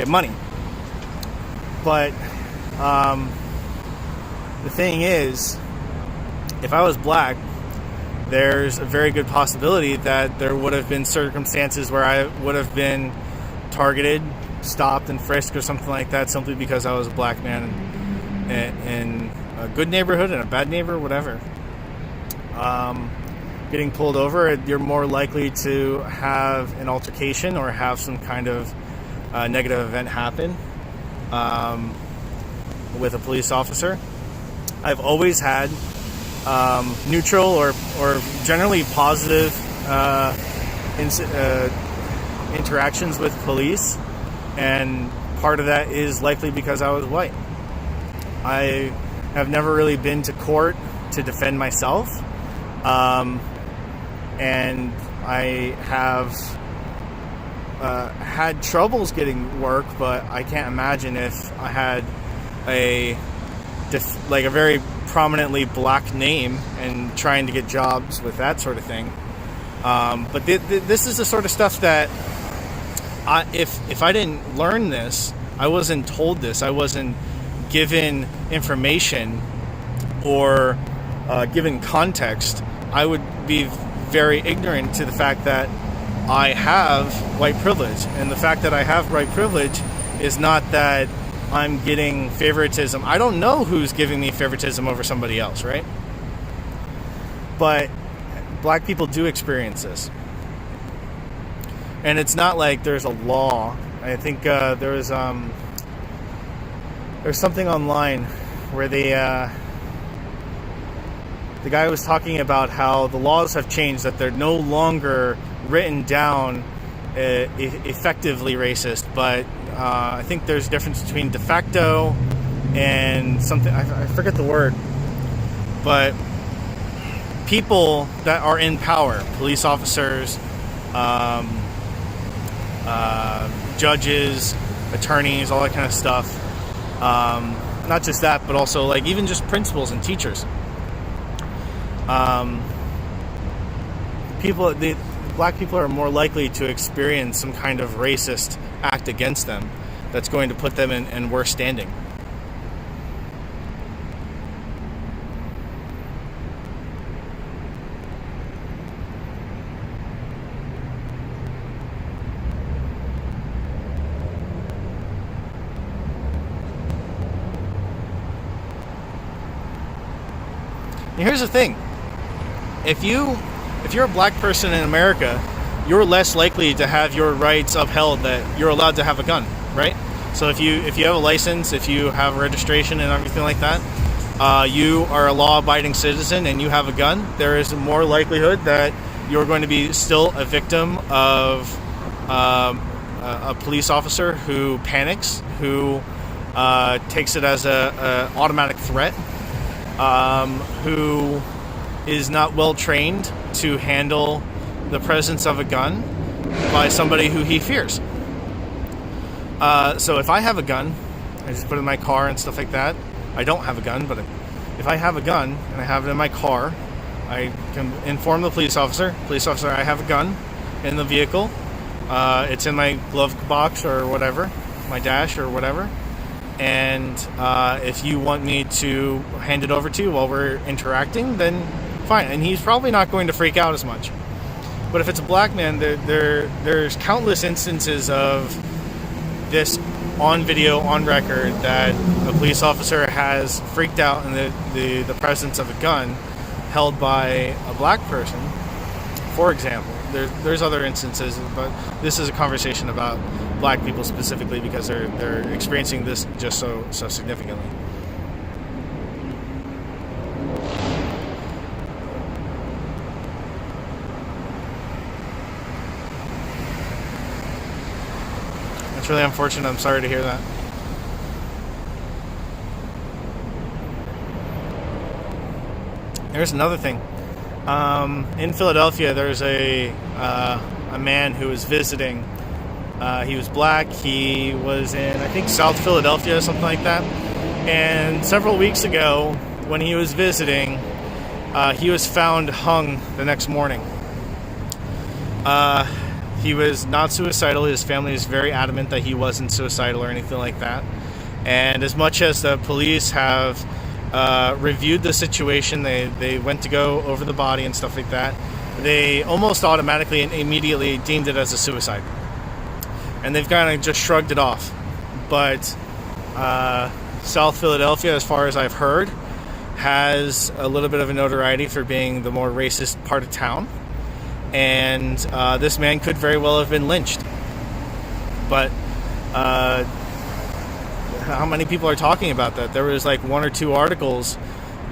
money. But the thing is, if I was black, there's a very good possibility that there would have been circumstances where I would have been targeted, stopped, and frisked or something like that, simply because I was a black man in a good neighborhood and a bad neighborhood, whatever. Getting pulled over, you're more likely to have an altercation or have some kind of negative event happen with a police officer. I've always had neutral or generally positive interactions with police, and part of that is likely because I was white. I have never really been to court to defend myself, and I have had troubles getting work, but I can't imagine if I had a very prominently black name and trying to get jobs with that sort of thing. But this is the sort of stuff that if I didn't learn this, I wasn't told this, I wasn't given information or given context, I would be very ignorant to the fact that I have white privilege. And the fact that I have white privilege is not that I'm getting favoritism. I don't know who's giving me favoritism over somebody else, right? But black people do experience this. And it's not like there's a law. I think there's something online where the guy was talking about how the laws have changed, that they're no longer written down effectively racist, but I think there's a difference between de facto and something, I forget the word, but people that are in power, police officers, judges, attorneys, all that kind of stuff, not just that, but also like even just principals and teachers. Black people are more likely to experience some kind of racist act against them that's going to put them in worse standing. And here's the thing: if you're a black person in America, you're less likely to have your rights upheld that you're allowed to have a gun, right? So if you have a license, if you have registration and everything like that, you are a law-abiding citizen and you have a gun, there is more likelihood that you're going to be still a victim of a police officer who panics, who takes it as a automatic threat, who is not well trained to handle the presence of a gun by somebody who he fears. So if I have a gun, I just put it in my car and stuff like that. I don't have a gun, but if I have a gun and I have it in my car, I can inform the police officer, I have a gun in the vehicle. It's in my glove box or whatever, my dash or whatever. And if you want me to hand it over to you while we're interacting, then fine. And he's probably not going to freak out as much. But if it's a black man, there's countless instances of this on video, on record, that a police officer has freaked out in the presence of a gun held by a black person, for example. There's other instances, but this is a conversation about black people specifically because they're experiencing this just so significantly. It's really unfortunate. I'm sorry to hear that. Here's another thing. In Philadelphia, there's a man who was visiting. He was black. He was in, I think, South Philadelphia or something like that. And several weeks ago, when he was visiting, he was found hung the next morning. He was not suicidal. His family is very adamant that he wasn't suicidal or anything like that. And as much as the police have reviewed the situation, they went to go over the body and stuff like that, they almost automatically and immediately deemed it as a suicide. And they've kind of just shrugged it off. But South Philadelphia, as far as I've heard, has a little bit of a notoriety for being the more racist part of town. And this man could very well have been lynched. But how many people are talking about that? There was like one or two articles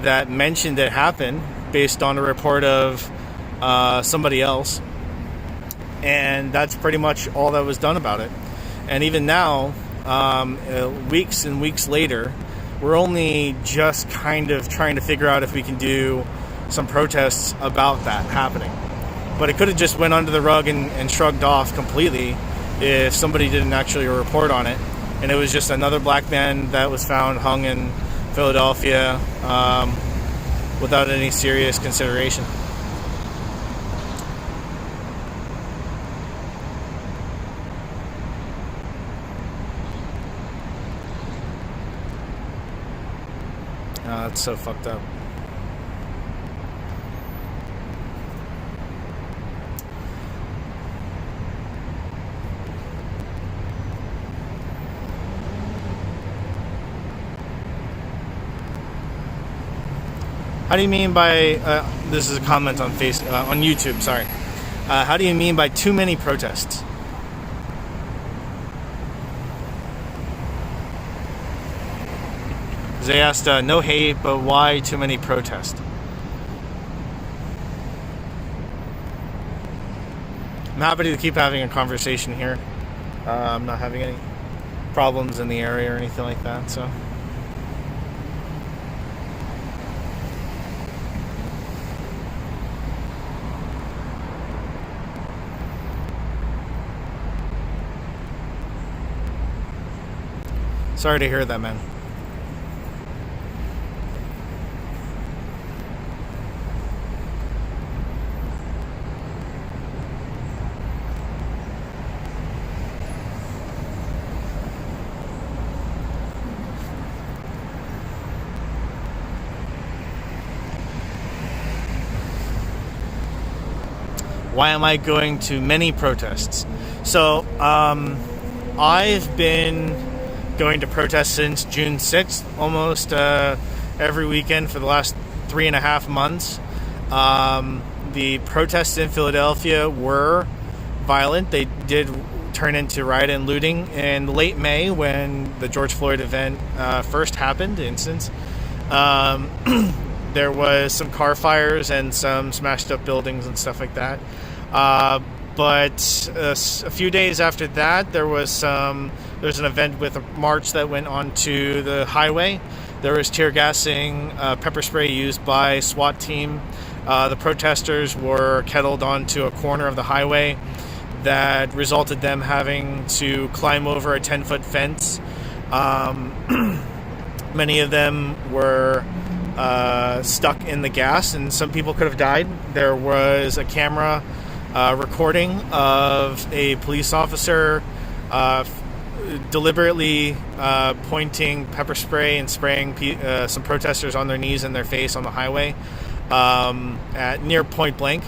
that mentioned it happened based on a report of somebody else. And that's pretty much all that was done about it. And even now, weeks and weeks later, we're only just kind of trying to figure out if we can do some protests about that happening. But it could have just went under the rug and shrugged off completely if somebody didn't actually report on it. And it was just another black man that was found hung in Philadelphia without any serious consideration. That's so fucked up. How do you mean by this is a comment on on YouTube, sorry. How do you mean by too many protests? They asked, no hate, but why too many protests? I'm happy to keep having a conversation here. I'm not having any problems in the area or anything like that, so. Sorry to hear that, man. Why am I going to many protests? So, I've been going to protests since June 6th, almost every weekend for the last 3.5 months. The protests in Philadelphia were violent. They did turn into riot and looting in late May when the George Floyd event first happened, instance. There was some car fires and some smashed up buildings and stuff like that. But a few days after that, there was an event with a march that went onto the highway. There was tear gassing, pepper spray used by SWAT team. The protesters were kettled onto a corner of the highway that resulted them having to climb over a 10-foot fence. Many of them were stuck in the gas, and some people could have died. There was a camera recording of a police officer deliberately pointing pepper spray and spraying some protesters on their knees and their face on the highway at near point blank.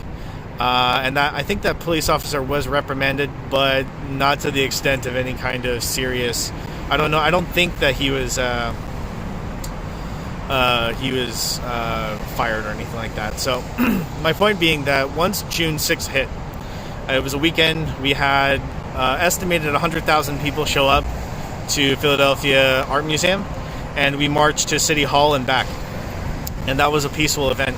And that, I think that police officer was reprimanded, but not to the extent of any kind of serious. I don't know. I don't think that he was fired or anything like that. So my point being that once June 6th hit, it was a weekend. We had estimated 100,000 people show up to Philadelphia Art Museum, and we marched to City Hall and back. And that was a peaceful event.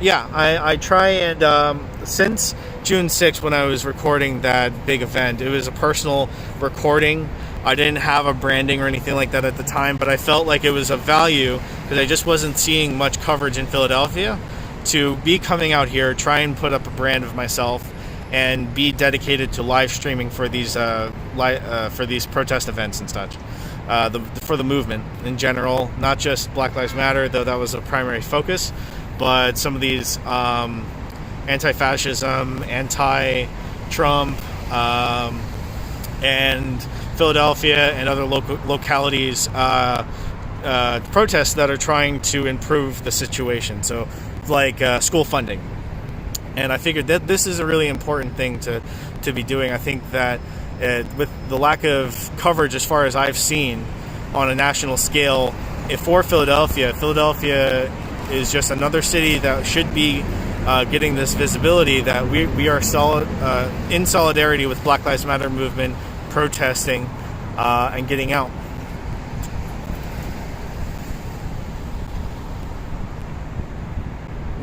Yeah, I try and since June 6th, when I was recording that big event, it was a personal recording. I didn't have a branding or anything like that at the time, but I felt like it was of value because I just wasn't seeing much coverage in Philadelphia to be coming out here, try and put up a brand of myself, and be dedicated to live streaming for these protest events and such. For the movement in general, not just Black Lives Matter, though that was a primary focus, but some of these anti-fascism, anti-Trump, and Philadelphia and other localities protests that are trying to improve the situation. So, like school funding. And I figured that this is a really important thing to be doing. I think that with the lack of coverage, as far as I've seen, on a national scale, for Philadelphia is just another city that should be getting this visibility that we are in solidarity with Black Lives Matter movement, protesting and getting out.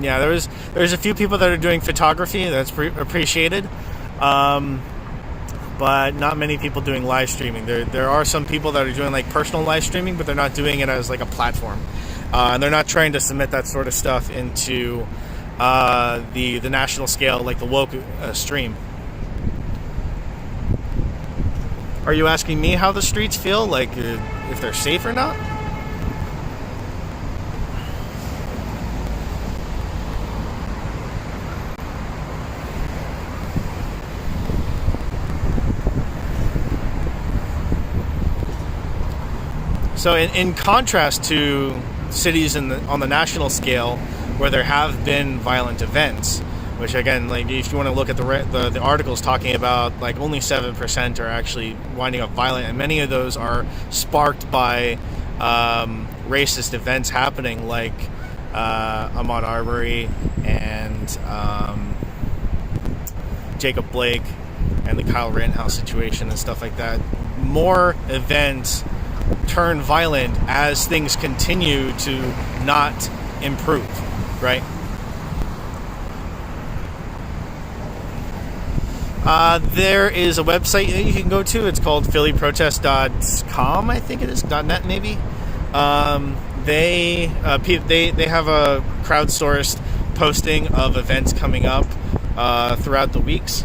Yeah, there's a few people that are doing photography. That's appreciated, but not many people doing live streaming. There are some people that are doing like personal live streaming, but they're not doing it as like a platform, and they're not trying to submit that sort of stuff into the national scale, like the woke stream. Are you asking me how the streets feel, like if they're safe or not? So in contrast to cities on the national scale where there have been violent events, which again, like if you want to look at the articles talking about, like only 7% are actually winding up violent, and many of those are sparked by racist events happening, like Ahmaud Arbery and Jacob Blake and the Kyle Rittenhouse situation and stuff like that. More events turn violent as things continue to not improve, right? There is a website that you can go to. It's called phillyprotest.com, I think it is, .net maybe. They have a crowdsourced posting of events coming up throughout the weeks.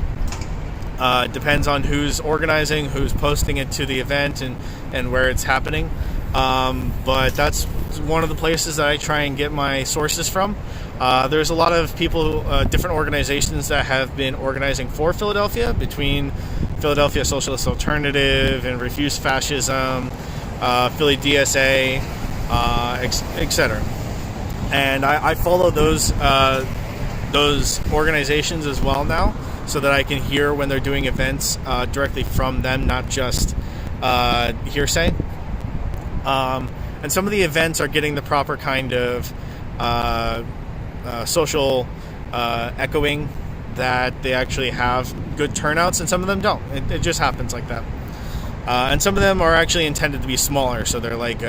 It depends on who's organizing, who's posting it to the event, and where it's happening. But that's one of the places that I try and get my sources from. There's a lot of people, different organizations that have been organizing for Philadelphia, between Philadelphia Socialist Alternative and Refuse Fascism, Philly DSA, etc. And I follow those organizations as well now, so that I can hear when they're doing events directly from them, not just hearsay. And some of the events are getting the proper kind of social echoing, that they actually have good turnouts, and some of them don't. It just happens like that. And some of them are actually intended to be smaller, so they're like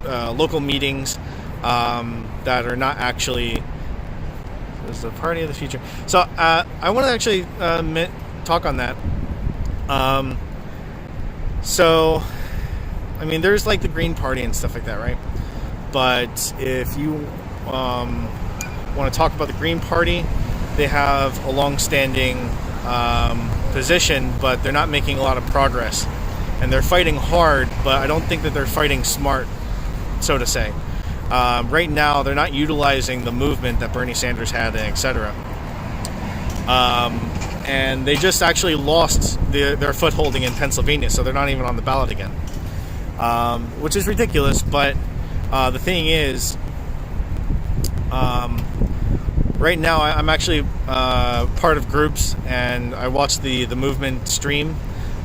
local meetings that are not actually. There's the party of the future. So I want to actually talk on that. So, I mean, there's like the Green Party and stuff like that, right? But if you want to talk about the Green Party, they have a long-standing position, but they're not making a lot of progress. And they're fighting hard, but I don't think that they're fighting smart, so to say. Right now, they're not utilizing the movement that Bernie Sanders had, etc. And they just actually lost their footholding in Pennsylvania, so they're not even on the ballot again, which is ridiculous. But the thing is, right now I'm actually part of groups, and I watch the movement stream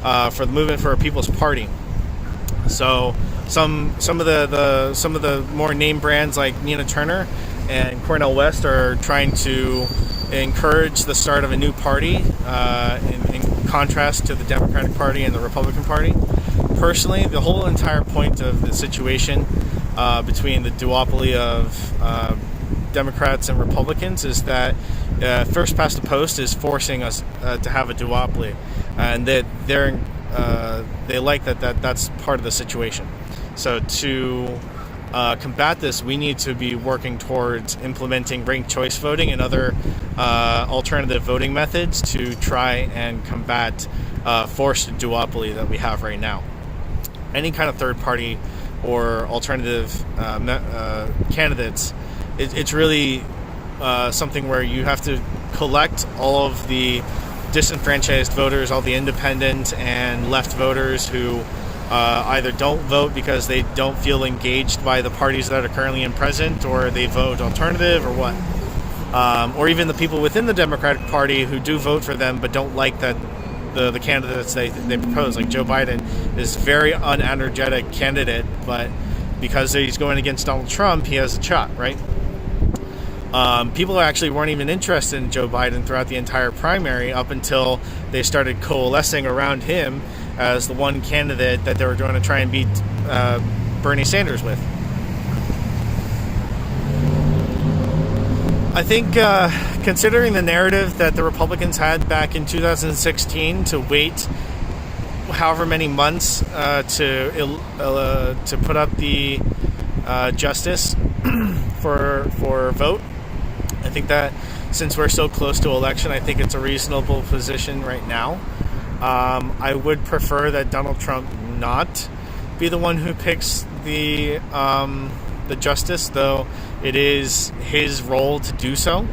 for the Movement for a People's Party. So some of the more name brands like Nina Turner and Cornel West are trying to encourage the start of a new party in contrast to the Democratic Party and the Republican Party. Personally, the whole entire point of the situation between the duopoly of Democrats and Republicans is that first past the post is forcing us to have a duopoly, and that they like that's part of the situation. So to combat this, we need to be working towards implementing ranked choice voting and other alternative voting methods to try and combat forced duopoly that we have right now. Any kind of third party or alternative candidates, it's really something where you have to collect all of the disenfranchised voters, all the independent and left voters who either don't vote because they don't feel engaged by the parties that are currently in present, or they vote alternative, or what. Or even the people within the Democratic Party who do vote for them but don't like that the candidates they propose. Like Joe Biden is a very unenergetic candidate, but because he's going against Donald Trump, he has a shot, right? People actually weren't even interested in Joe Biden throughout the entire primary up until they started coalescing around him as the one candidate that they were going to try and beat Bernie Sanders with. I think considering the narrative that the Republicans had back in 2016 to wait however many months to put up the justice for vote, I think that since we're so close to election, I think it's a reasonable position right now. I would prefer that Donald Trump not be the one who picks the justice, though it is his role to do so,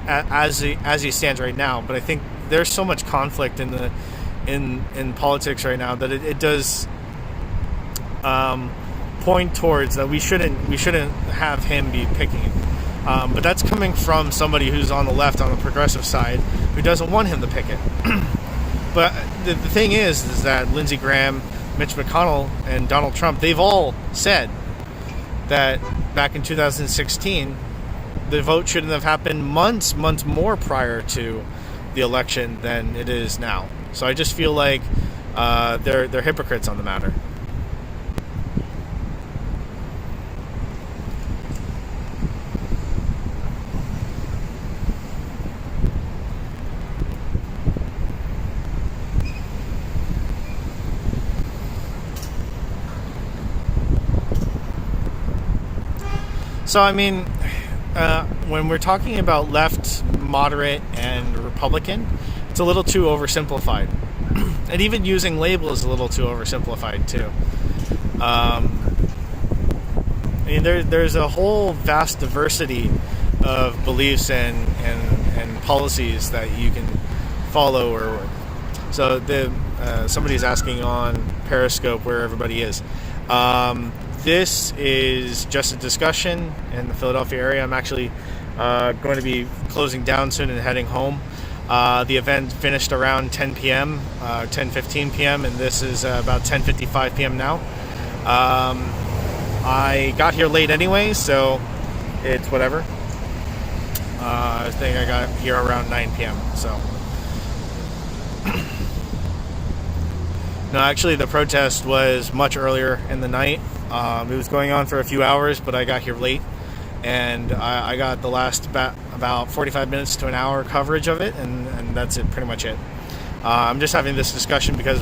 as he stands right now. But I think there's so much conflict in politics right now that it does point towards that we shouldn't have him be picking. But that's coming from somebody who's on the left, on the progressive side, who doesn't want him to pick it. But the thing is that Lindsey Graham, Mitch McConnell, and Donald Trump, they've all said that back in 2016, the vote shouldn't have happened months more prior to the election than it is now. So I just feel like they're hypocrites on the matter. So, I mean, when we're talking about left, moderate, and Republican, it's a little too oversimplified. And even using label is a little too oversimplified, too. I mean, there's a whole vast diversity of beliefs and policies that you can follow. So somebody's asking on Periscope where everybody is. This is just a discussion in the Philadelphia area. I'm actually going to be closing down soon and heading home. The event finished around 10 p.m., 10:15 p.m., and this is about 10:55 p.m. now. I got here late anyway, so it's whatever. I think I got here around 9 p.m., so. No, actually, the protest was much earlier in the night. It was going on for a few hours, but I got here late, and I got the last about 45 minutes to an hour coverage of it, and that's it, pretty much it. I'm just having this discussion because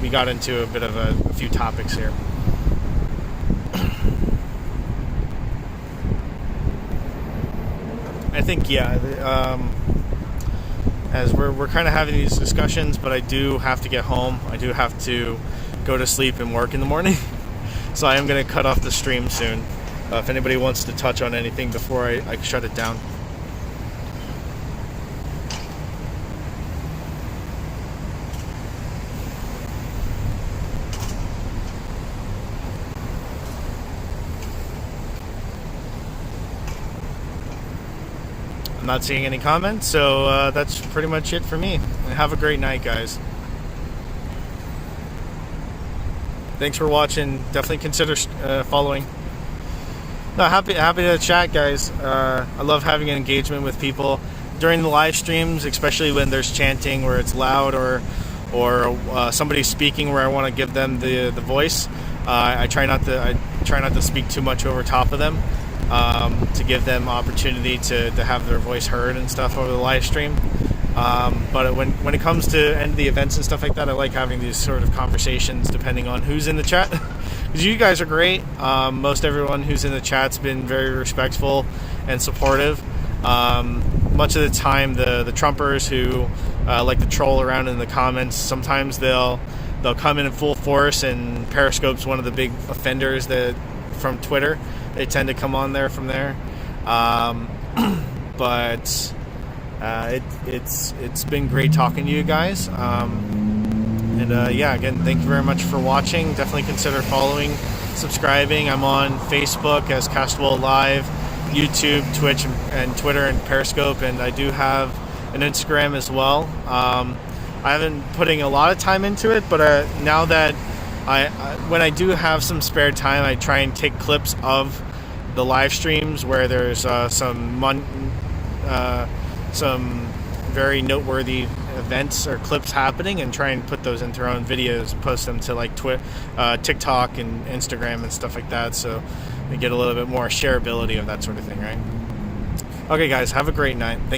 we got into a bit of a few topics here. I think, yeah, as we're kind of having these discussions, but I do have to get home. I do have to go to sleep and work in the morning. So I am going to cut off the stream soon. If anybody wants to touch on anything before I shut it down. I'm not seeing any comments, so that's pretty much it for me. Have a great night, guys. Thanks for watching. Definitely consider following. No, happy to chat, guys. I love having an engagement with people during the live streams, especially when there's chanting where it's loud or somebody's speaking where I want to give them the voice. I try not to speak too much over top of them. To give them opportunity to have their voice heard and stuff over the live stream. But when it comes to end the events and stuff like that, I like having these sort of conversations depending on who's in the chat. Because you guys are great. Most everyone who's in the chat's been very respectful and supportive. Much of the time, the Trumpers who like to troll around in the comments, sometimes they'll come in full force, and Periscope's one of the big offenders from Twitter. They tend to come on there from there, but it's been great talking to you guys. Yeah, again, thank you very much for watching. Definitely consider following, subscribing. I'm on Facebook as Castwell Live, YouTube, Twitch, and Twitter, and Periscope, and I do have an Instagram as well. I haven't putting a lot of time into it, but now that when I do have some spare time, I try and take clips of the live streams where there's some very noteworthy events or clips happening, and try and put those into our own videos, post them to like TikTok and Instagram and stuff like that, so we get a little bit more shareability of that sort of thing, right? Okay, guys, have a great night. Thank you.